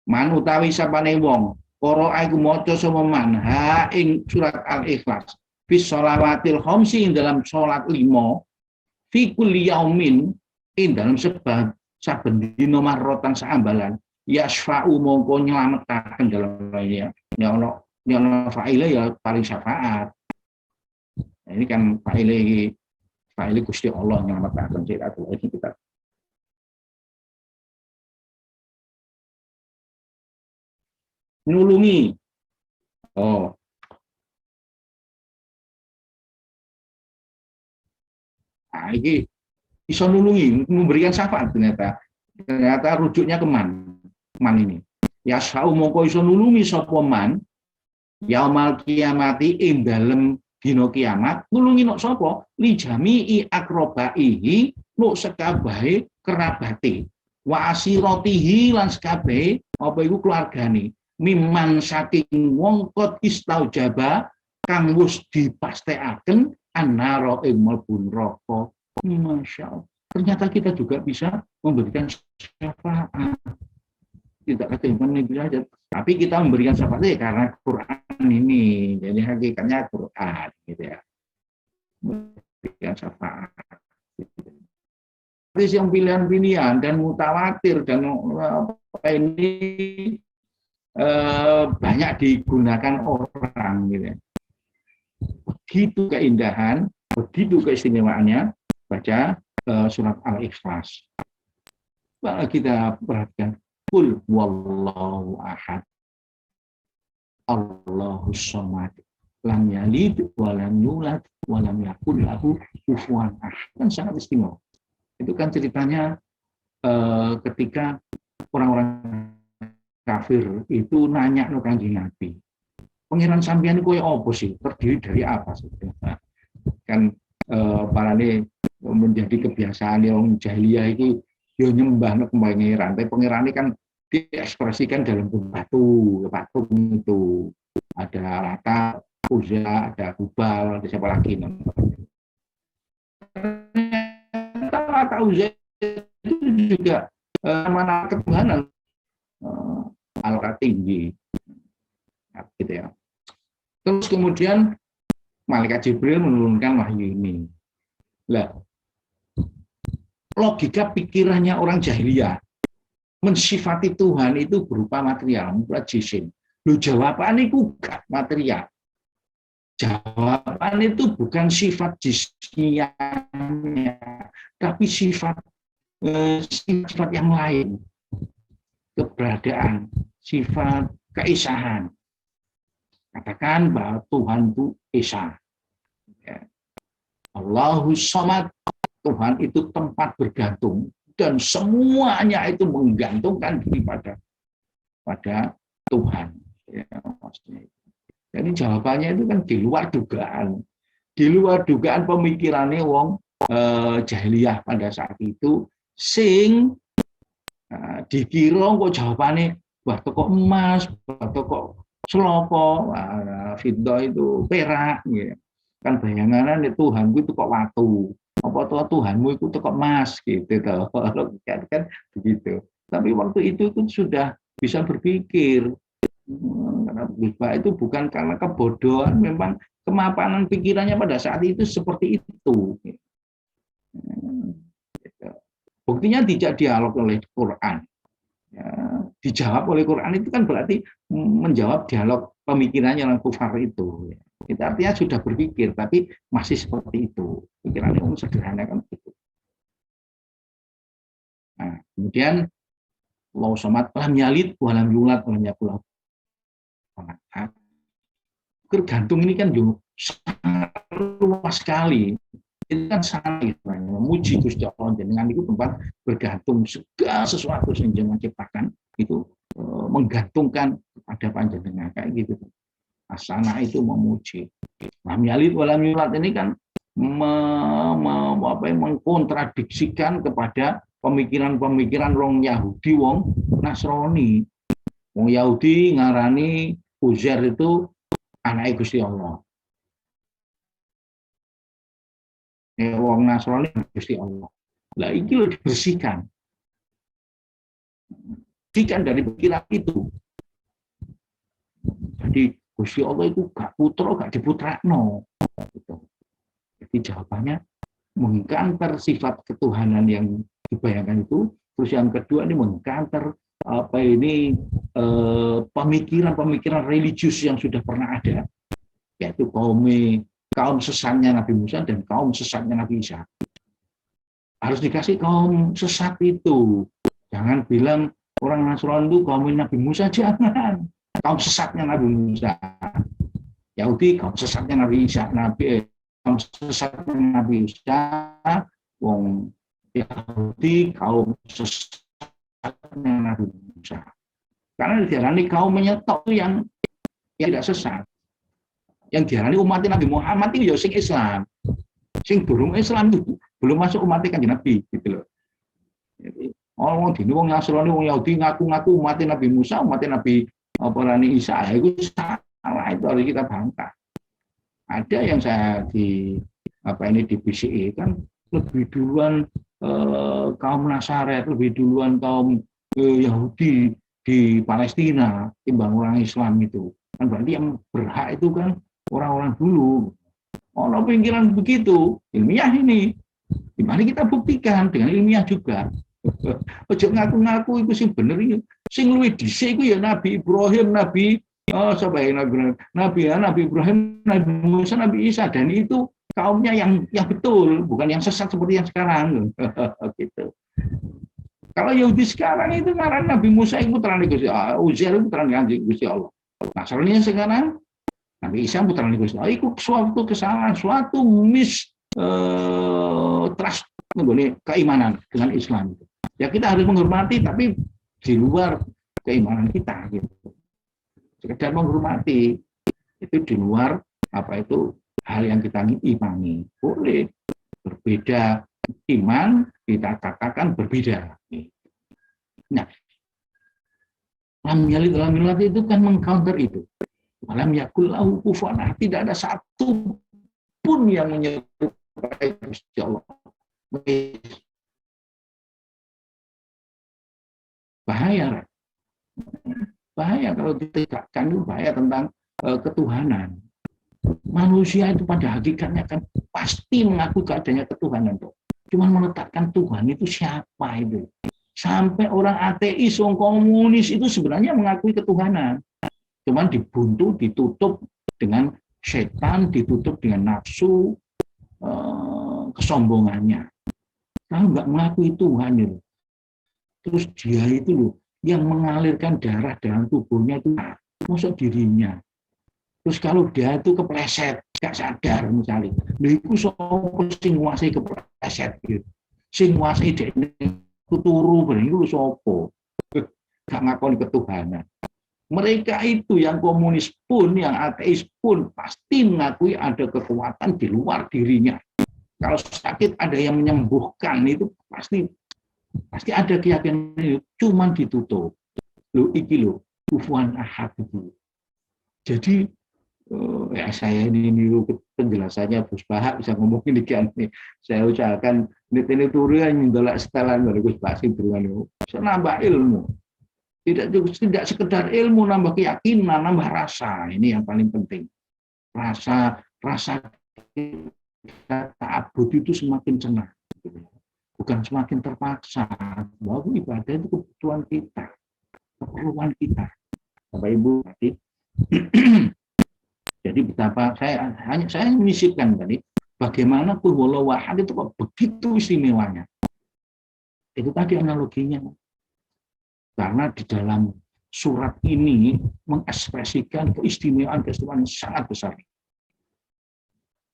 Man utawi sapane wong qara'a iku maca sapa man ha ing surat Al-Ikhlas fi sholawatil khamsi dalam sholat 5 fi kulli yaumin ing dalam sebab saben dina marrotan saambalan yasfa'u mongko nyelametaken dalam ini ya ono fa'ile ya paling syafaat. Nah, ini kan fa'ile Gusti Allah nyelametaken ini kita. Nulungi. Oh. Nah, ini bisa nulungi, memberikan syafaat ternyata rujuknya ke man ini. Ya sau mongko iso nulungi sapa man yaumal kiamati ing dalem dina kiamat, nulungi nok sapa li jami'i akrobaihi nuk sekabahe kerabate wa asiratihi lan sekabahe apa iku keluargane mimman saking wong kot istaujaba kang wis dipastekaken annaro ing mlebu neraka. Masya Allah. Ternyata kita juga bisa memberikan syafaat. Tidak ketimpangan itu saja. Tapi kita memberikan syafaat karena Quran ini. Jadi hakikatnya Quran, gitu ya. Memberikan syafaat. Hadis yang pilihan-pilihan dan mutawatir dan apa ini banyak digunakan orang, gitu ya. Begitu keindahan, begitu keistimewaannya baca surat Al-Ikhlas. Kita perhatikan, Qul wallahu ahad, Allahus samad, lam yalid wa lam yulad wa lam yakul lahu kufuwan ahad. Kan sangat istimewa. Itu kan ceritanya ketika orang-orang kafir itu nanya ke Kanjeng Nabi, pangeran sampeyan kowe apa sih? Terdiri dari apa sih? Kan para ini menjadi kebiasaan yang jahiliyah itu yo nyembah ke pangeran, tapi pangeran ini kan diekspresikan dalam bentuk patung itu. Ada Lata, Uzza, ada Hubal, ada siapa lagi namanya. Lata Uzza itu juga nama ketuhanan Al-Ra tinggi, gitu ya. Terus kemudian malaikat Jibril menurunkan wahyu ini. Lah, logika pikirannya orang jahiliyah mensifati Tuhan itu berupa material, berupa jisim. Lu jawaban itu gak material. Jawaban itu bukan sifat jismiyahnya, tapi sifat yang lain. Keberadaan, sifat keesahan. Katakan bahwa Tuhan itu esa. Allahus Samad, Tuhan itu tempat bergantung dan semuanya itu menggantungkan diri pada Tuhan. Ya, maksudnya. Jadi jawabannya itu kan di luar dugaan. Di luar dugaan pemikirannya wong jahiliyah pada saat itu sing dikira kok jawabannya wah kok emas, wah kok selopo, fiddah itu perak ya. Kan bayangan Tuhanku itu kok watu. Apa Tuhanmu itu kok emas gitu toh. Kan begitu. Tapi waktu itu sudah bisa berpikir. Karena Bibah itu bukan karena kebodohan, memang kemapanan pikirannya pada saat itu seperti itu. Buktinya tidak dialog oleh Quran. Ya, dijawab oleh Quran itu kan berarti menjawab dialog pemikirannya orang kufar itu. Itu artinya sudah berpikir, tapi masih seperti itu. Pikirannya sederhana kan itu. Nah, kemudian Allahu Samad, lam yalid walam yulad walam yakul lahu kufuwan ahad. Tergantung ini kan juga sangat luas sekali. Itu kan sangat memuji Gusti Allah dengan itu tempat bergantung segala sesuatu yang jangan ciptakan itu menggantungkan kepada panjenengan kayak gitu. Asana itu memuji. Lam yalid walam yulad ini kan mengkontradiksikan kepada pemikiran-pemikiran wong Yahudi, wong Nasrani. Wong Yahudi ngarani Uzair itu anak Gusti Allah. Wong Nasrani Gusti Allah. Lah iki lho dibersihkan. Dibersihkan dari pikiran itu. Jadi Gusti Allah itu gak putra, gak diputrakno. Gitu. Jadi jawabannya mengkanter sifat ketuhanan yang dibayangkan itu. Terus yang kedua ini mengkanter pemikiran-pemikiran religius yang sudah pernah ada, yaitu kaum sesatnya Nabi Musa dan kaum sesatnya Nabi Isa. Harus dikasih kaum sesat itu. Jangan bilang orang Nasrani itu kaum Nabi Musa, jangan. Kaum sesatnya Nabi Musa. Yahudi kaum sesatnya Nabi Isa, kaum sesatnya Nabi Isa, wong Yahudi kaum sesatnya Nabi Musa. Karena diarani kaum menyetok yang tidak sesat. Yang diarani umat Nabi Muhammad itu ya sing Islam. Sing durung Islam itu belum masuk umat Kanjeng Nabi gitu loh. Jadi orang dini wong Nasrani wong Yahudi ngaku-ngaku umat Nabi Musa, umat Nabi Isa, itu salah, itu harus kita bantah. Ada yang saya di BCE kan lebih duluan kaum Nasaret, lebih duluan kaum Yahudi di Palestina timbang orang Islam itu. Kan berarti yang berhak itu kan orang-orang dulu. Ono pikiran begitu, ilmiah ini. Dimana kita buktikan dengan ilmiah juga. Ojo ngaku-ngaku itu sing bener iki. Sing luwih dhisik iku ya Nabi Ibrahim, Nabi Ibrahim, Nabi Musa, Nabi Isa, dan itu kaumnya yang betul, bukan yang sesat seperti yang sekarang. Gitu. Kalau Yahudi sekarang itu ngaran Nabi Musa itu putrane Gusti Allah, Uzair itu putrane Gusti Allah. Nasrani sekarang Nabi Isa putrane Gusti Allah. Itu suatu kesalahan, suatu trust keimanan dengan Islam. Ya kita harus menghormati, tapi di luar keimanan kita gitu. Sekedar menghormati itu di luar hal yang kita imani. Boleh berbeda iman, kita katakan berbeda. Nah, lam yalid walam yulad itu kan mengcounter itu. Walam yakul lahu kufuwan ahad, tidak ada satu pun yang menyerupai Gusti Allah. Bahaya kalau ditegakkan, itu bahaya tentang ketuhanan. Manusia itu pada hakikatnya kan pasti mengakui adanya ketuhanan. Cuman meletakkan Tuhan itu siapa itu? Sampai orang ateis, orang komunis itu sebenarnya mengakui ketuhanan. Cuman dibuntu, ditutup dengan setan, ditutup dengan nafsu, kesombongannya. Kalau nggak mengakui Tuhan itu, terus dia itu loh yang mengalirkan darah dalam tubuhnya itu masuk dirinya. Terus kalau dia itu kepleset, gak sadar misalnya, itu sopo sing nguasai kepleset gitu, sing nguasai dia itu turu berarti itu sopo, gak ngakoni ketuhanan. Mereka itu yang komunis pun, yang ateis pun pasti mengakui ada kekuatan di luar dirinya. Kalau sakit ada yang menyembuhkan, itu pasti ada keyakinan itu, cuman ditutup. Lo iki lo kufuwan ahad itu. Jadi saya ini penjelasannya Gus Bahak bisa ngomong ini kan. Saya usahakan ini turu yang ndolak setelan dari Gus Bahak sing beruang bisa nambah ilmu. Tidak sekedar ilmu, nambah keyakinan, nambah rasa. Ini yang paling penting. Rasa ta'abbud itu semakin cenah. Bukan semakin terpaksa. Bahwa ibadah itu kebutuhan kita, keperluan kita. Bapak Ibu, jadi betapa saya menyisipkan tadi bagaimana qul huwallahu ahad itu kok begitu istimewanya. Itu tadi analoginya. Karena di dalam surat ini mengekspresikan keistimewaan yang sangat besar.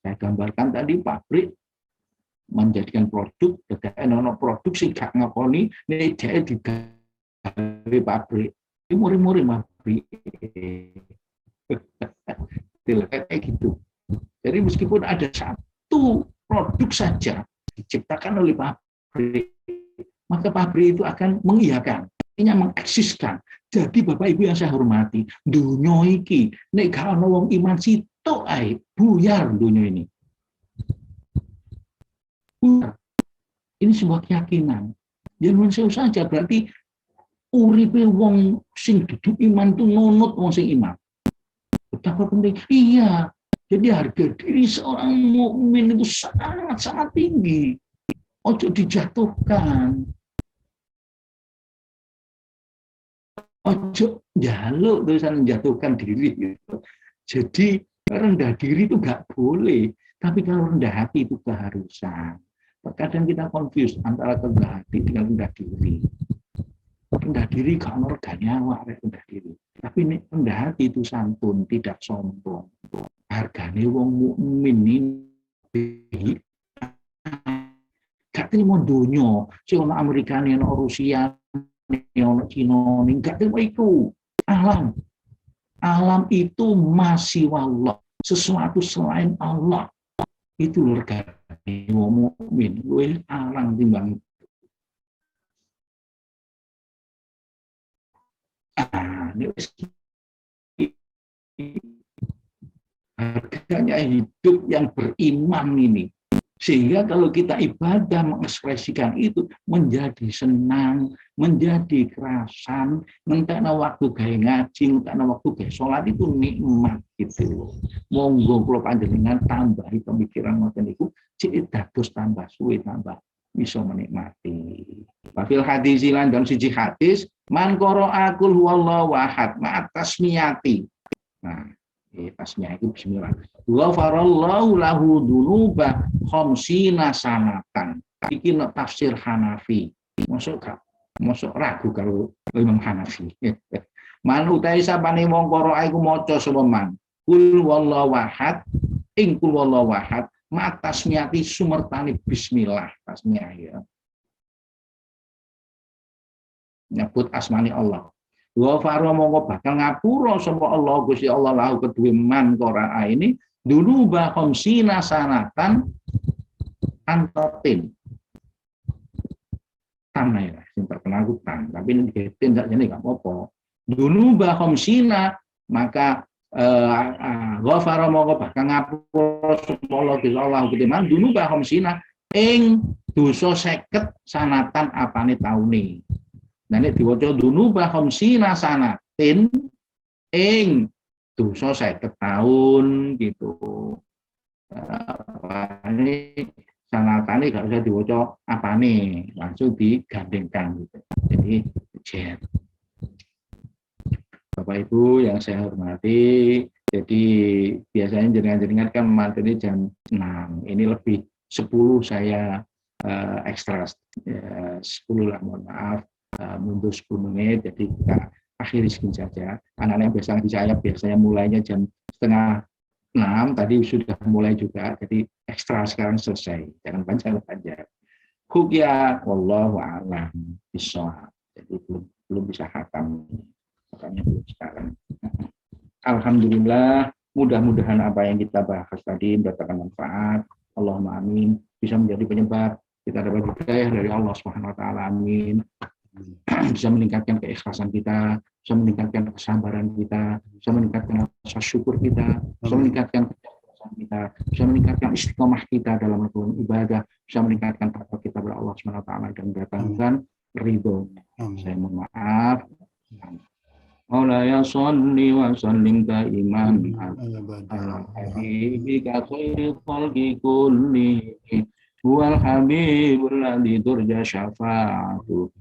Saya gambarkan tadi pabrik menjadikan produk, produksi gak ngakoni, ini dia digawe pabrik. Ini muri-muri pabrik. Kayak gitu. Jadi meskipun ada satu produk saja diciptakan oleh pabrik, maka pabrik itu akan mengiyakan, ini mengeksiskan. Jadi Bapak Ibu yang saya hormati, dunia iki nek gak ana wong iman sitok ae buyar dunia ini. Ini sebuah keyakinan. Jangan sewu saja berarti uripe wong sing dudu iman itu nunut wong sing iman. Betapa penting. Iya. Jadi harga diri seorang mukmin itu sangat tinggi. Ojo dijatuhkan. Ojo jaluk tulisan menjatuhkan diri. Gitu. Jadi rendah diri itu nggak boleh. Tapi kalau rendah hati itu keharusan. Terkadang kita confuse antara rendah hati dengan rendah diri. Rendah diri kalau reganya rendah diri. Tapi ini rendah hati itu santun, tidak sombong. Hargane wong mukmin ini gak terima dunia. Si ono Amerika, ono Rusia, ono Cina, gak terima itu. Alam itu masih wallah. Sesuatu selain Allah. Itu regane wong mukmin. Luwih alang timbang harganya hidup yang beriman ini. Sehingga kalau kita ibadah mengekspresikan itu menjadi senang, menjadi kerasan, mentekna waktu gaya ngaji, mentekna waktu gaya sholat itu nikmat gitu. Monggo kula panjenengan tambahi pemikiran ngoten niku, cek dados tambah suwe tambah bisa menikmati. Wafil hadis lan dalam siji hadis, man qara'a qul huwallahu ahad ma tasmiyati. Nah, tasmiyah itu bismillah. Ghafarallahu lahu dunuba khamsina sanatan. Iki no tafsir Hanafi. Masuk ragu kalau Imam Hanafi. Man utahe sapane wong qara'a iku maca sapa man. Qul huwallahu ahad, ing qul huwallahu ahad ma tasmiyati sumertani bismillah tasmiyah ya. nyebut asmani Allah. Ghafara mongko bakal ngapura sapa Allah Gusti Allah lahu kedue man qira'a ini dunuba khamsina sanatan antatin. Tanah ya, sing terkenal ku tan, tapi ini getin sak jane gak apa-apa. Dunuba khamsina maka ghafara mongko bakal ngapura sapa Allah Gusti Allah kedue man dunuba khamsina ing dosa 50 sanatan apane taune. Nah nek diwaca dunuba khamsina sanatin ing dosa 50 tahun gitu. Ini sanatane gak usah diwaca apane, langsung digandengkan gitu. Jadi jet. Bapak Ibu yang saya hormati, jadi biasanya jenengan-jenengan kan materi jam 6. Ini lebih 10 saya ekstra 10 lah, mohon maaf. Mundur 10 menit, jadi kita akhiri segini saja. Anak-anak yang biasa ngaji saya biasanya mulainya jam 5:30, tadi sudah mulai juga, jadi ekstra sekarang selesai, jangan panjang-panjang. Hukia wallahu a'lam bishawab. Jadi belum bisa khatam, makanya belum sekarang. Alhamdulillah, mudah-mudahan apa yang kita bahas tadi mendatangkan manfaat. Allahumma amin, bisa menjadi penyebab kita dapat hidayah dari Allah Subhanahu wa taala. Amin. Bisa meningkatkan keikhlasan kita, bisa meningkatkan kesabaran kita, bisa meningkatkan rasa syukur kita, bisa meningkatkan keikhlasan kita, bisa meningkatkan istiqomah kita dalam melakukan ibadah, bisa meningkatkan takwa kita kepada Allah Subhanahu wa taala dan mendatangkan ridho-Nya. Saya mohon maaf. Maulaya sholli wa sallim daiman ala habibika khairil khalqi kullihim huwal habibul ladzi turja syafa'atuhu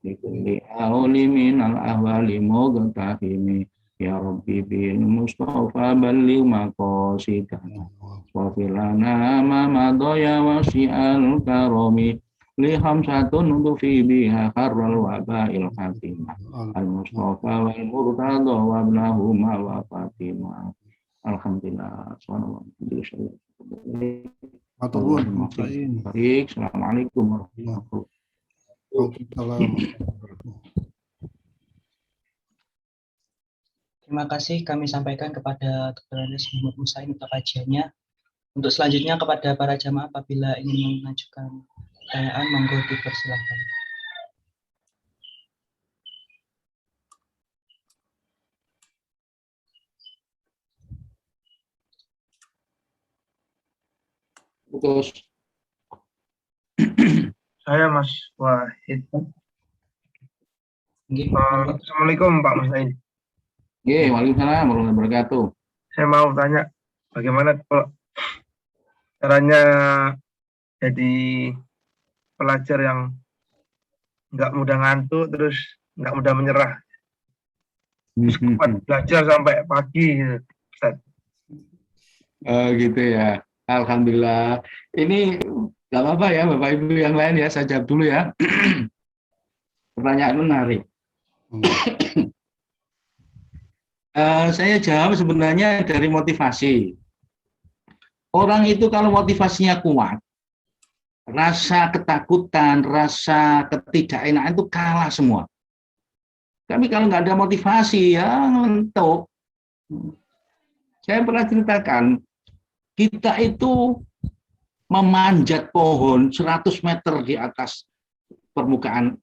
likulli awli minal ahwali mughtahimi ya rabbi bil mustafa balligh maqasidana wa filana ma madaya wasi'al karami li khamsatun fi biha kharral wabail hatimah al mustafa wal murtada wa ibnahuma wa fatimah. Alhamdulillah. Assalamualaikum warahmatullahi wabarakatuh. Terima kasih kami sampaikan kepada Dr. Andes Muhammad Musain untuk kajiannya. Untuk selanjutnya kepada para jamaah apabila ingin mengajukan pertanyaan, monggo dipersilahkan. Terus saya Mas Wahid. Assalamualaikum Pak Musain. Waalaikumsalam warahmatullahi wabarakatuh. Saya mau tanya bagaimana kalau caranya jadi pelajar yang nggak mudah ngantuk, terus nggak mudah menyerah, terus kuat belajar sampai pagi gitu, Ustaz. Gitu ya. Alhamdulillah. Ini nggak apa-apa ya Bapak Ibu yang lain ya, saya jawab dulu ya. Pertanyaan menarik. Saya jawab sebenarnya dari motivasi. Orang itu kalau motivasinya kuat, rasa ketakutan, rasa ketidakenakan itu kalah semua. Tapi kalau nggak ada motivasi, ya ngelentuk. Saya pernah ceritakan, kita itu memanjat pohon 100 meter di atas permukaan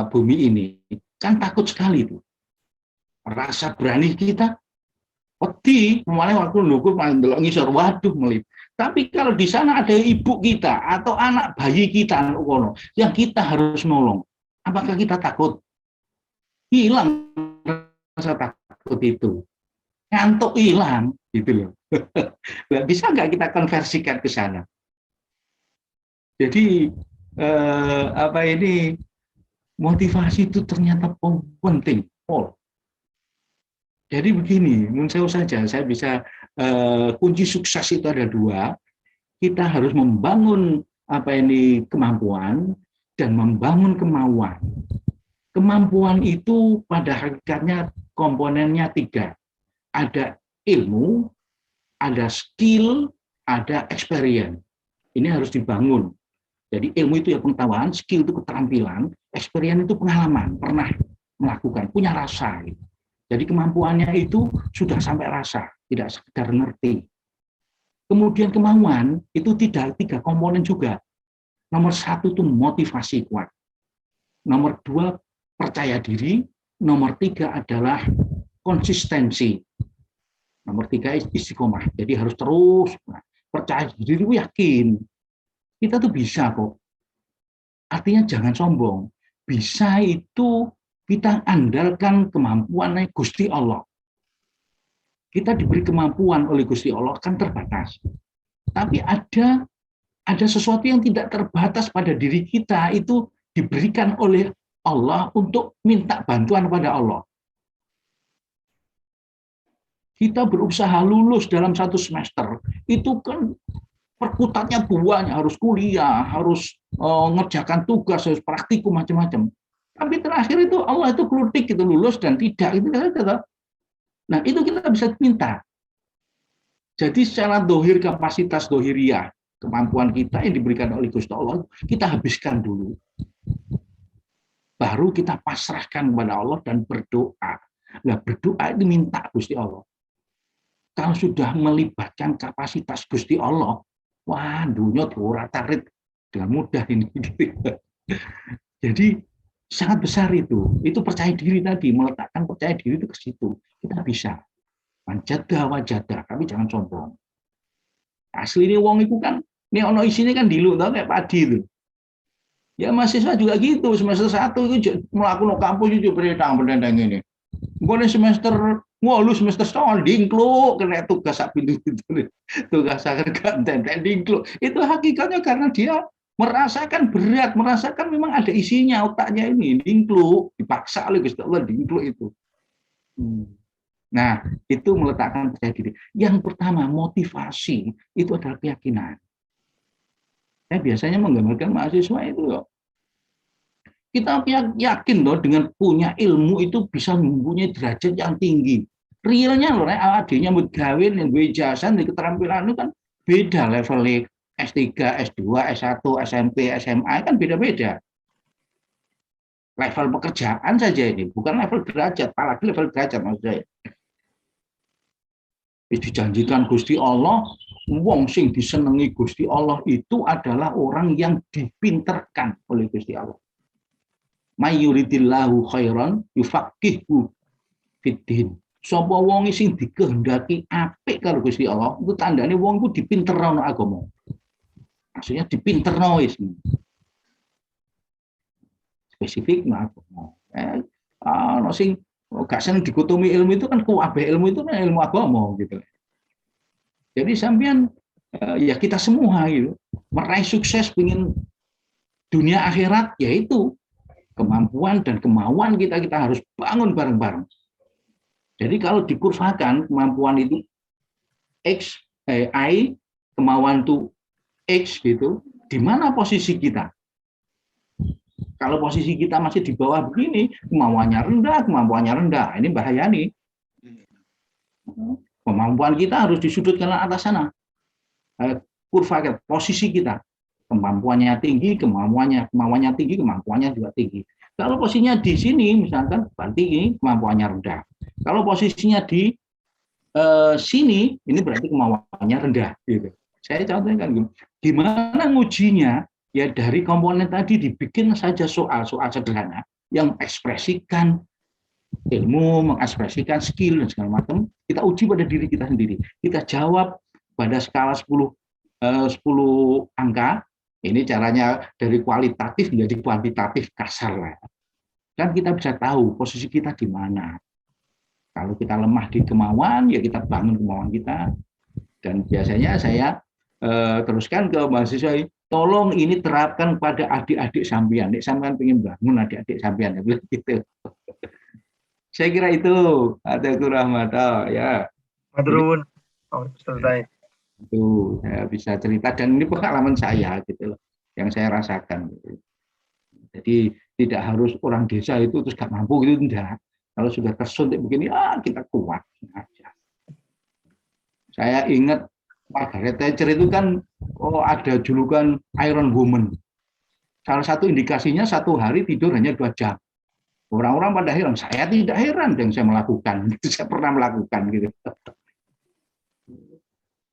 bumi ini, kan takut sekali itu. Rasa berani kita, wedi, mulai waktu nunggu ndelok ngisor, waduh melip. Tapi kalau di sana ada ibu kita atau anak bayi kita yang kita harus nolong, apakah kita takut? Hilang rasa takut itu, ngantuk hilang, gitu loh. Bisa nggak kita konversikan ke sana? Jadi motivasi itu ternyata penting. Jadi begini, menurut saya bisa kunci sukses itu ada dua. Kita harus membangun kemampuan dan membangun kemauan. Kemampuan itu pada hakikatnya komponennya 3. Ada ilmu, ada skill, ada experience. Ini harus dibangun. Jadi ilmu itu ya pengetahuan, skill itu keterampilan, experience itu pengalaman, pernah melakukan, punya rasa. Gitu. Jadi kemampuannya itu sudah sampai rasa, tidak sekedar ngerti. Kemudian kemauan itu tidak 3 komponen juga. Nomor 1 itu motivasi kuat. Nomor 2 percaya diri. Nomor 3 adalah konsistensi. Nomor 3 istiqomah. Jadi harus terus percaya diri, yakin. Kita tuh bisa kok. Artinya jangan sombong. Bisa itu kita andalkan kemampuan Gusti Allah. Kita diberi kemampuan oleh Gusti Allah kan terbatas. Tapi ada sesuatu yang tidak terbatas pada diri kita, itu diberikan oleh Allah untuk minta bantuan pada Allah. Kita berusaha lulus dalam 1 semester, itu kan perkutatnya banyak, harus kuliah, harus ngerjakan tugas, harus praktikum macam-macam. Tapi terakhir itu Allah itu klutik itu lulus dan tidak itu. Nah itu kita bisa minta. Jadi secara dohir kapasitas dohiriyah, kemampuan kita yang diberikan oleh Gusti Allah, kita habiskan dulu. Baru kita pasrahkan kepada Allah dan berdoa. Nah berdoa itu minta Gusti Allah. Kalau sudah melibatkan kapasitas Gusti Allah, wah dunia ora tarit dengan mudah ini. Jadi sangat besar itu percaya diri tadi, meletakkan percaya diri itu ke situ. Kita bisa. Manjaga wajada, tapi jangan sombong. Asli ini wong itu kan, ini ono isine kan dilu, tau kayak padi itu. Ya mahasiswa juga gitu, semester 1 itu melakukan kampus itu berdendang ini. Boleh semester lu semester setengah dingkluk kena tugas sak pintu itu. Tugas sakit ganten dingkluk. Itu hakikatnya karena dia merasakan berat, merasakan memang ada isinya otaknya ini dingkluk, dipaksa oleh Gusti Allah dingkluk itu. Nah, itu meletakkan percaya diri. Yang pertama, motivasi itu adalah keyakinan. Saya biasanya menggambarkan mahasiswa itu loh. Kita yakin loh dengan punya ilmu itu bisa mempunyai derajat yang tinggi. Realnya loh, adanya gawe yang gue ijazah di keterampilan itu kan beda levelnya. S3, S2, S1, SMP, SMA kan beda-beda. Level pekerjaan saja ini, bukan level derajat, apalagi level derajat maksud saya. Dijanjikan Gusti Allah, wong sing disenengi Gusti Allah itu adalah orang yang dipinterkan oleh Gusti Allah. Mayuridillahu khairan yufaqihu fiddin. Sapa wong sing dikehendaki apik karo Gusti Allah, itu tandane wong iku dipinterno agama. Maksudnya dipinterno wis. Spesifik agama. Ono sing gak seneng dikotomi ilmu itu kan kabeh ilmu itu kan ilmu agama gitu. Jadi sampean ya kita semua gitu meraih sukses ingin dunia akhirat yaitu kemampuan dan kemauan kita harus bangun bareng-bareng. Jadi kalau dikurvakan kemampuan itu X, I, kemauan itu X gitu, di mana posisi kita? Kalau posisi kita masih di bawah begini, kemampuannya rendah, ini bahaya nih. Kemampuan kita harus disudutkan ke atas sana. Kurva posisi kita, kemampuannya tinggi, kemampuannya tinggi, kemampuannya juga tinggi. Kalau posisinya di sini, misalkan berarti ini kemampuannya rendah. Kalau posisinya di sini, ini berarti kemampuannya rendah. Gitu. Saya contohkan gimana ngujinya. Ya dari komponen tadi dibikin saja soal sederhana yang mengekspresikan ilmu, mengekspresikan skill dan segala macam. Kita uji pada diri kita sendiri. Kita jawab pada skala 10 angka. Ini caranya dari kualitatif menjadi kuantitatif kasar lah. Dan kita bisa tahu posisi kita di mana. Kalau kita lemah di kemauan, ya kita bangun kemauan kita. Dan biasanya saya teruskan ke mahasiswa, tolong ini terapkan pada adik-adik sampean. Nek sampean pengen bangun adik-adik sampean ya gitu. Saya kira itu ada rahmat ya. Madrun. Oh, selesai. Itu saya bisa cerita dan ini pengalaman saya gitu loh, yang saya rasakan. Gitu. Jadi tidak harus orang desa itu terus gak mampu gitu enggak. Kalau sudah tersuntik begini, kita kuat aja. Saya ingat Margaret Thatcher itu kan ada julukan Iron Woman. Salah satu indikasinya 1 hari tidur hanya 2 jam. Orang-orang pada heran, saya tidak heran yang saya melakukan, saya pernah melakukan gitu.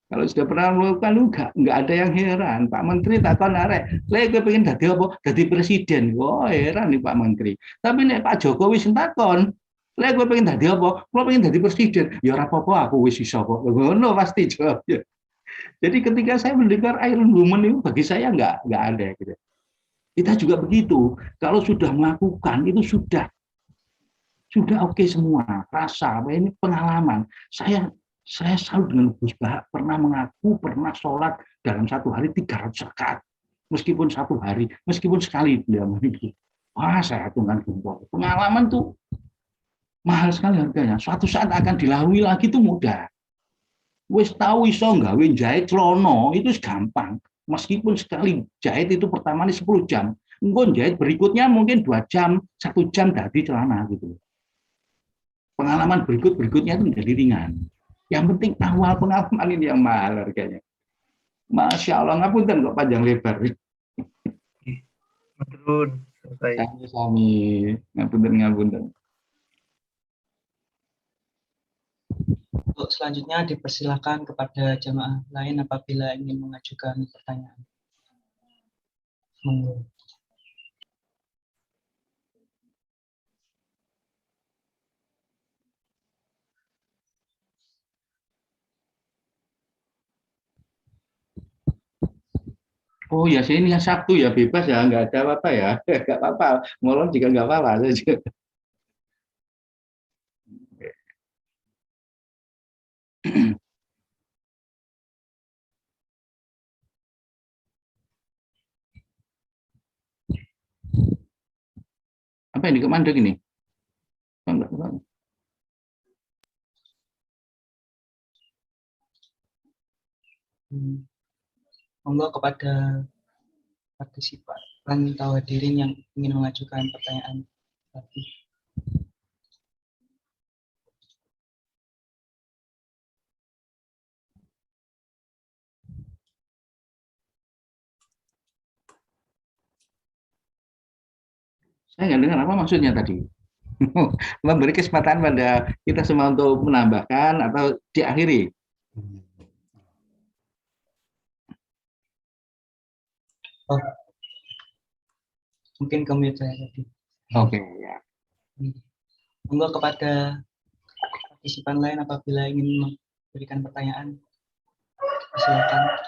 Kalau sudah pernah melakukan enggak ada yang heran. Pak Menteri takon arek, "Lek kowe pengen dadi apa? Dadi presiden." Oh, heran nih Pak Menteri. Tapi nek Pak Jokowi sing takon, "Lek kowe pengen dadi apa? Kulo pengen dadi presiden." Ya ora apa-apa, aku wis iso kok. Ngono pasti jawabnya. Jadi ketika saya mendengar Iron Woman itu bagi saya enggak ada gitu. Kita juga begitu. Kalau sudah melakukan itu sudah oke semua. Rasa ini pengalaman. Saya selalu dengan Gus Bah pernah mengaku pernah sholat dalam 1 hari 300 rakaat. Meskipun 1 hari, meskipun sekali beliau begitu. Wah, saya hitungan jempol. Pengalaman tuh mahal sekali harganya. Suatu saat akan dilalui lagi tuh mudah. Wis tahu iso nggawe jahit celono itu gampang. Meskipun sekali jahit itu pertama 10 jam. Engko jahit berikutnya mungkin 2 jam, 1 jam dadi celana gitu. Pengalaman berikutnya itu menjadi ringan. Yang penting awal pengalaman ini yang mahal harganya. Masya Allah, ngapunten kok panjang lebar. Maturun. Selesai. Sami, ngapunten. Untuk selanjutnya dipersilakan kepada jamaah lain apabila ingin mengajukan pertanyaan. Monggo. Oh ya, ini yang Sabtu ya bebas ya, nggak ada apa-apa ya, nggak apa-apa. Molon juga nggak apa-apa. Apa ini kemandek ini? Enggak. Monggo kepada partisipan atau hadirin yang ingin mengajukan pertanyaan. Saya nggak dengar apa maksudnya tadi. Memberi kesempatan pada kita semua untuk menambahkan atau diakhiri. Oh, mungkin kami saya tadi. Oke, ya. Monggo kepada partisipan lain apabila ingin memberikan pertanyaan, silakan.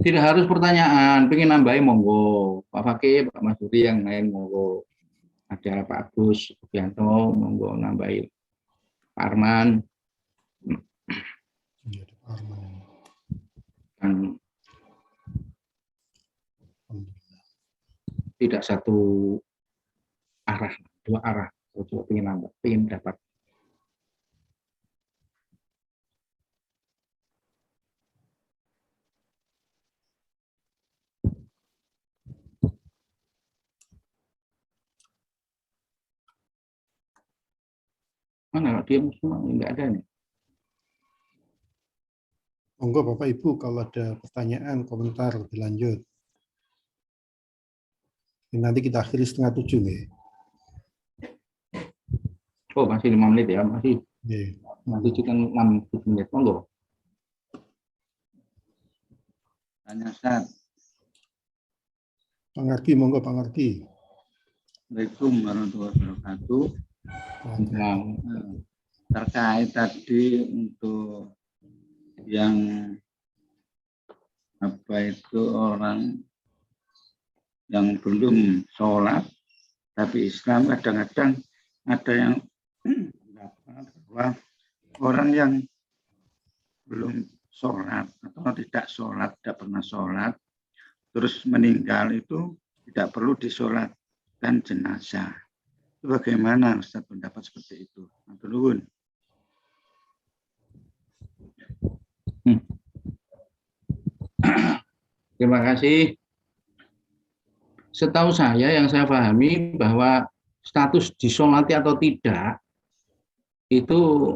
Tidak harus pertanyaan, pengen nambahin monggo. Pak Fakih, Pak Masuri yang lain monggo. Ada Pak Agus Subianto, monggo nambahin. Pak Arman. Dan tidak satu arah, 2 arah. Kalau pengen nambah, pengen dapat. Mana dia semua nggak ada nih. Monggo Bapak Ibu kalau ada pertanyaan, komentar lebih lanjut. Nanti kita akhiri 6:30 nih. Oh, masih 5 menit ya, masih. Yeah. Nanti kan 6 menit, monggo. Tanya Ustaz. Pak Ngardi, monggo Pak Ngardi. Assalamualaikum warahmatullahi wabarakatuh. Terkait tadi untuk yang apa itu orang yang belum sholat, tapi Islam kadang-kadang ada yang bahwa orang yang belum sholat atau tidak pernah sholat, terus meninggal itu tidak perlu disolatkan jenazah. Itu bagaimana Ustaz pendapat seperti itu? Nuwun. Terima kasih. Setahu saya, yang saya pahami bahwa status disolati atau tidak itu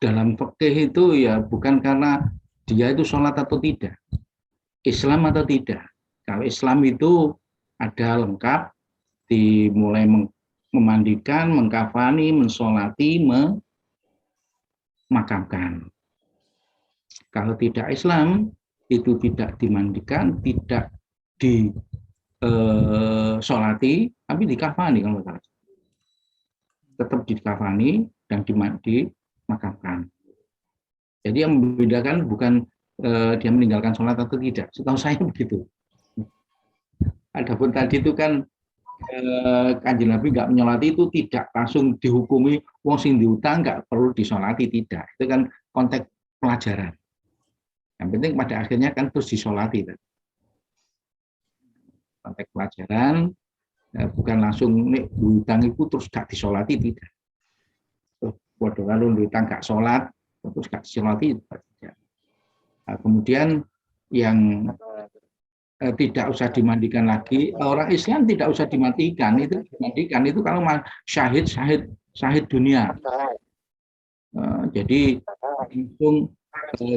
dalam fikih itu ya bukan karena dia itu sholat atau tidak, Islam atau tidak. Kalau Islam itu ada lengkap, dimulai memandikan, mengkafani, mensolati, memakamkan. Kalau tidak Islam, itu tidak dimandikan, tidak disolati, tapi dikafani kalau salah. Tetap dikafani dan dimakamkan. Jadi yang membedakan bukan dia meninggalkan sholat atau tidak. Setahu saya begitu. Adapun tadi itu kan Kanjeng Nabi nggak menyolati itu tidak langsung dihukumi wong sing diutang nggak perlu disolati, tidak. Itu kan konteks pelajaran. Yang penting pada akhirnya kan terus disolati. Konteks pelajaran bukan langsung nek diutang itu terus gak disolati, tidak. Waduh kalau diutang gak sholat terus gak disolati tidak. Nah, kemudian yang tidak usah dimandikan lagi, orang Islam tidak usah dimandikan, itu dimandikan itu kalau syahid dunia. Jadi langsung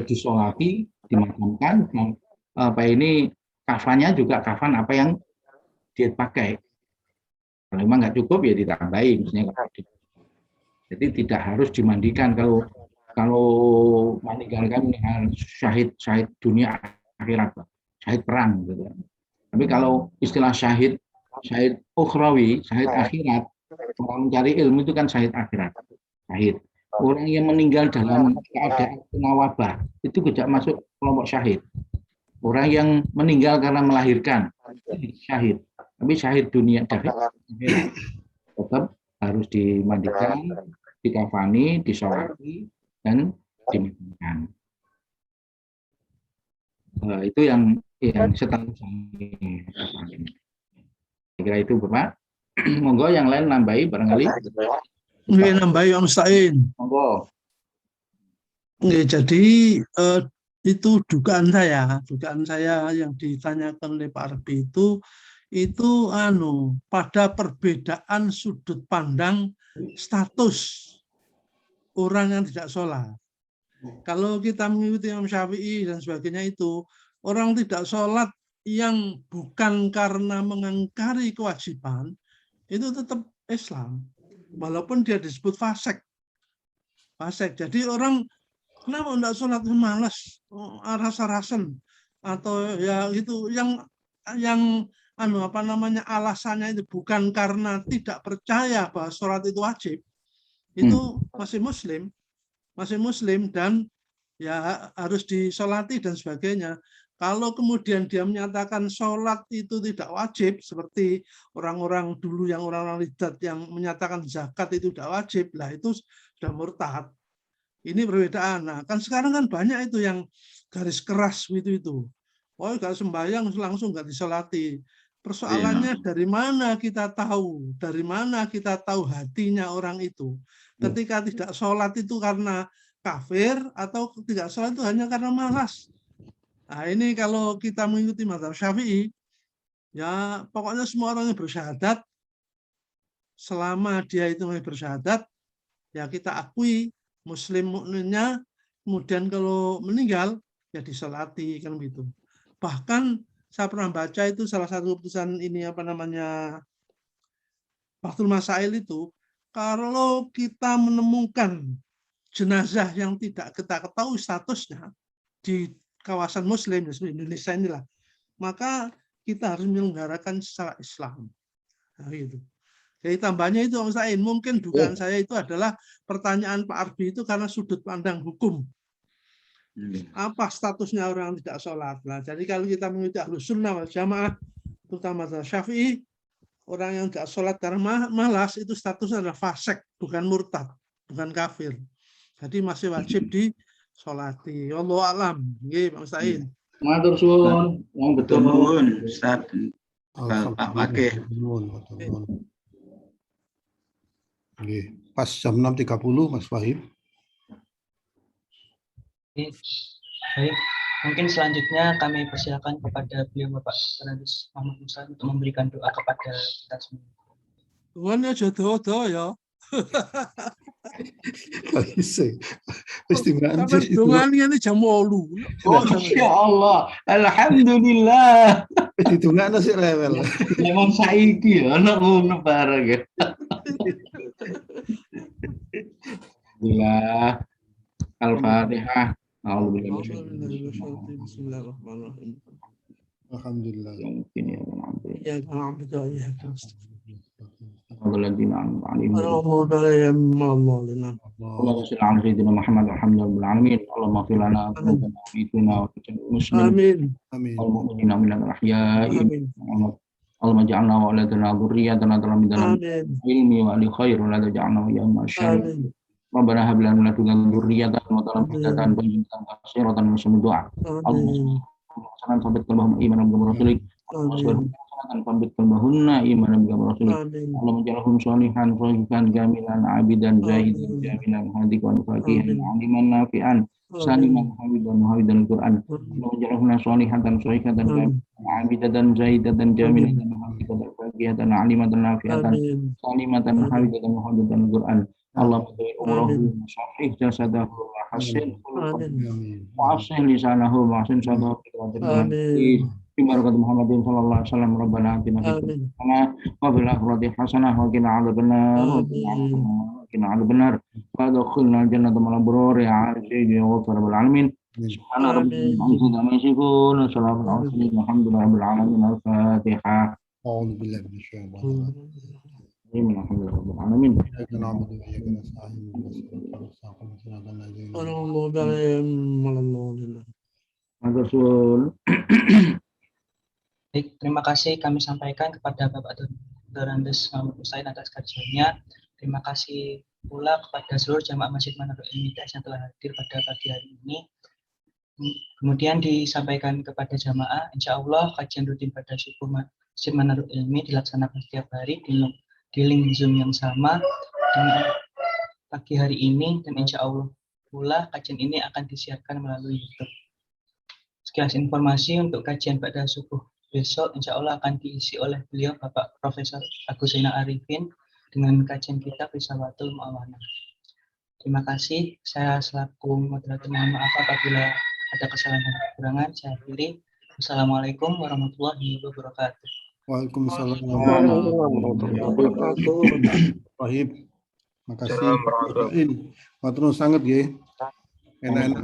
disolati, dimakamkan, ini kafannya juga kafan apa yang dia pakai. Kalau memang nggak cukup ya ditambahi, misalnya. Jadi tidak harus dimandikan kalau meninggalkan syahid dunia akhirat, syahid perang gitu. Tapi kalau istilah syahid ukhrawi, syahid akhirat, orang mencari ilmu itu kan syahid akhirat. Syahid. Orang yang meninggal dalam keadaan kena wabah itu tidak masuk kelompok syahid. Orang yang meninggal karena melahirkan itu syahid. Tapi syahid dunia akhirat tetap harus dimandikan, dikafani, disolati, dan dimakamkan. Itu yang setahu saya. Kira itu Bapak. Monggo yang lain nambahi barangkali. Nggih, nambahi Om Stain. Monggo. Nggih, jadi itu dugaan saya yang ditanyakan oleh Pak Arbi itu pada perbedaan sudut pandang status orang yang tidak sholat. Kalau kita mengikuti Imam Syafi'i dan sebagainya itu, orang tidak sholat yang bukan karena mengingkari kewajiban, itu tetap Islam. Walaupun dia disebut fasik. Jadi orang, kenapa tidak sholat, malas, rasa-rasen, atau ya itu yang alasannya itu bukan karena tidak percaya bahwa sholat itu wajib, itu masih muslim dan ya harus disolati dan sebagainya. Kalau kemudian dia menyatakan sholat itu tidak wajib, seperti orang-orang dulu yang orang-orang Riddat yang menyatakan zakat itu tidak wajib, lah itu sudah murtad. Ini perbedaan. Nah, kan sekarang kan banyak itu yang garis keras itu. Oh, kalau sembahyang langsung nggak disolati. Persoalannya dari mana kita tahu? Dari mana kita tahu hatinya orang itu? Ketika tidak sholat itu karena kafir atau tidak sholat itu hanya karena malas. Nah, ini kalau kita mengikuti mazhab Syafi'i, ya pokoknya semua orang yang bersyahadat, selama dia itu masih bersyahadat, ya kita akui muslim mukminnya, kemudian kalau meninggal ya disolati kan begitu. Bahkan saya pernah baca itu salah satu keputusan ini Bahtul Masail itu, kalau kita menemukan jenazah yang tidak kita ketahui statusnya di kawasan muslim di Indonesia inilah, maka kita harus menyelenggarakan secara Islam. Nah, gitu. Jadi tambahnya itu Om Sain, mungkin dugaan saya itu adalah pertanyaan Pak Arbi itu karena sudut pandang hukum. Apa statusnya orang yang tidak sholat? Nah, jadi kalau kita mengikuti Ahlus Sunnah wal Jamaah, terutama Syafi'i, orang yang tidak sholat karena malas itu statusnya adalah fasik, bukan murtad, bukan kafir. Jadi masih wajib disolati. Wallahu a'lam. Nggih, Pak Sain. Matur suwun, wong betul nuwun Ustaz. Pak Pakih. Oke, pas jam 6.30 Mas Fahim. Baik, Mungkin selanjutnya kami persilakan kepada beliau Bapak Dr. Andes Muhammad Musa untuk memberikan doa kepada kita semua. Tuhan ya jodoh ya. Bisa. Istimewa Sampai dungan ini jam 8. Ya Allah, alhamdulillah. Ditunggu sih rewel. Memang saiki ya anak ngono bareng ya. Alhamdulillah. Al-Fatihah. Bismillahirrahmanirrahim. Alhamdulillah. Ya na'budu wa iyyaka nasta'in. Allahumma Allahumma salli ala sayyidina Muhammad walhamdulillahil alamin. Allahumma ighfir lana dhunubana wa itina wa jami'al muslimin Amin. Amin. wal mu'minina minal ahya'i Amin. Allahumma ij'alna wa auladana dzurriyyatan dalam Amin. ilmi wa li khair wa la taj'alna wa ya'ma syarr. Amin. Rabbana hab lana min ladunka dzurriyyatan wa tarhamatan tayyibatan katsiratan muslimin du'a. Amin. Allahumma sabit qalbahum imanan bi rasulik. Amin. Allahumma sabit qalbahunna imanan bi rasulik. Amin. Allahumma ij'alhum sholihan sholihan jamilan abidan zahidan jamilan hadiqan faqihan aliman nafi'an saliman hawidan Qur'an. Allahumma ij'alhum sholihatan sholihatan abidatan zahidatan jamilatan hadiqan faqihan alimatan nafi'atan Amin. salimatan hawidan Qur'an. Allahumma tawil umrahu sahih jasadahu wa hasin Amin. wa aslih lisanahu wa hasin sadahu Amin. Barakat Muhammadin sallallahu alaihi wasallam rabbana atina fid Amin. dunya wa fil akhirati hasanah wa qina adzabannar wa qina adzabannar wa adkhilna jannata ma'al abrar ya sayyidi wa rabbul alamin subhana rabbika rabbil izzati amma yasifun wa salamun alal mursalin walhamdulillahi rabbil alamin al-fatihah A'udzu billahi minasyaitonir rajim. alhamdulillahi rabbil alamin Iyyaka na'budu wa iyyaka nasta'in. Rasul. Baik, terima kasih kami sampaikan kepada Bapak Dr. Andes Muhammad Musa atas kajiannya. Terima kasih pula kepada seluruh jamaah Masjid Manarul Ilmi yang telah hadir pada pagi hari ini. Kemudian disampaikan kepada jamaah, insya Allah kajian rutin pada subuh Masjid Manarul Ilmi dilaksanakan setiap hari di link Zoom yang sama dengan pagi hari ini, dan insya Allah pula kajian ini akan disiarkan melalui YouTube. Sekilas informasi untuk kajian pada subuh besok, insya Allah akan diisi oleh beliau Bapak Profesor Agus Zainal Arifin dengan kajian kitab Risawatul Mu'awanah. Terima kasih. Saya selaku moderator mohon maaf apabila ada kesalahan dan kekurangan. Saya akhiri. Wassalamualaikum warahmatullahi wabarakatuh. Waalaikumsalam warahmatullahi wabarakatuh. Wahib. Makasih. Assalamualaikum. Matur sangat nggih. Enak-enak.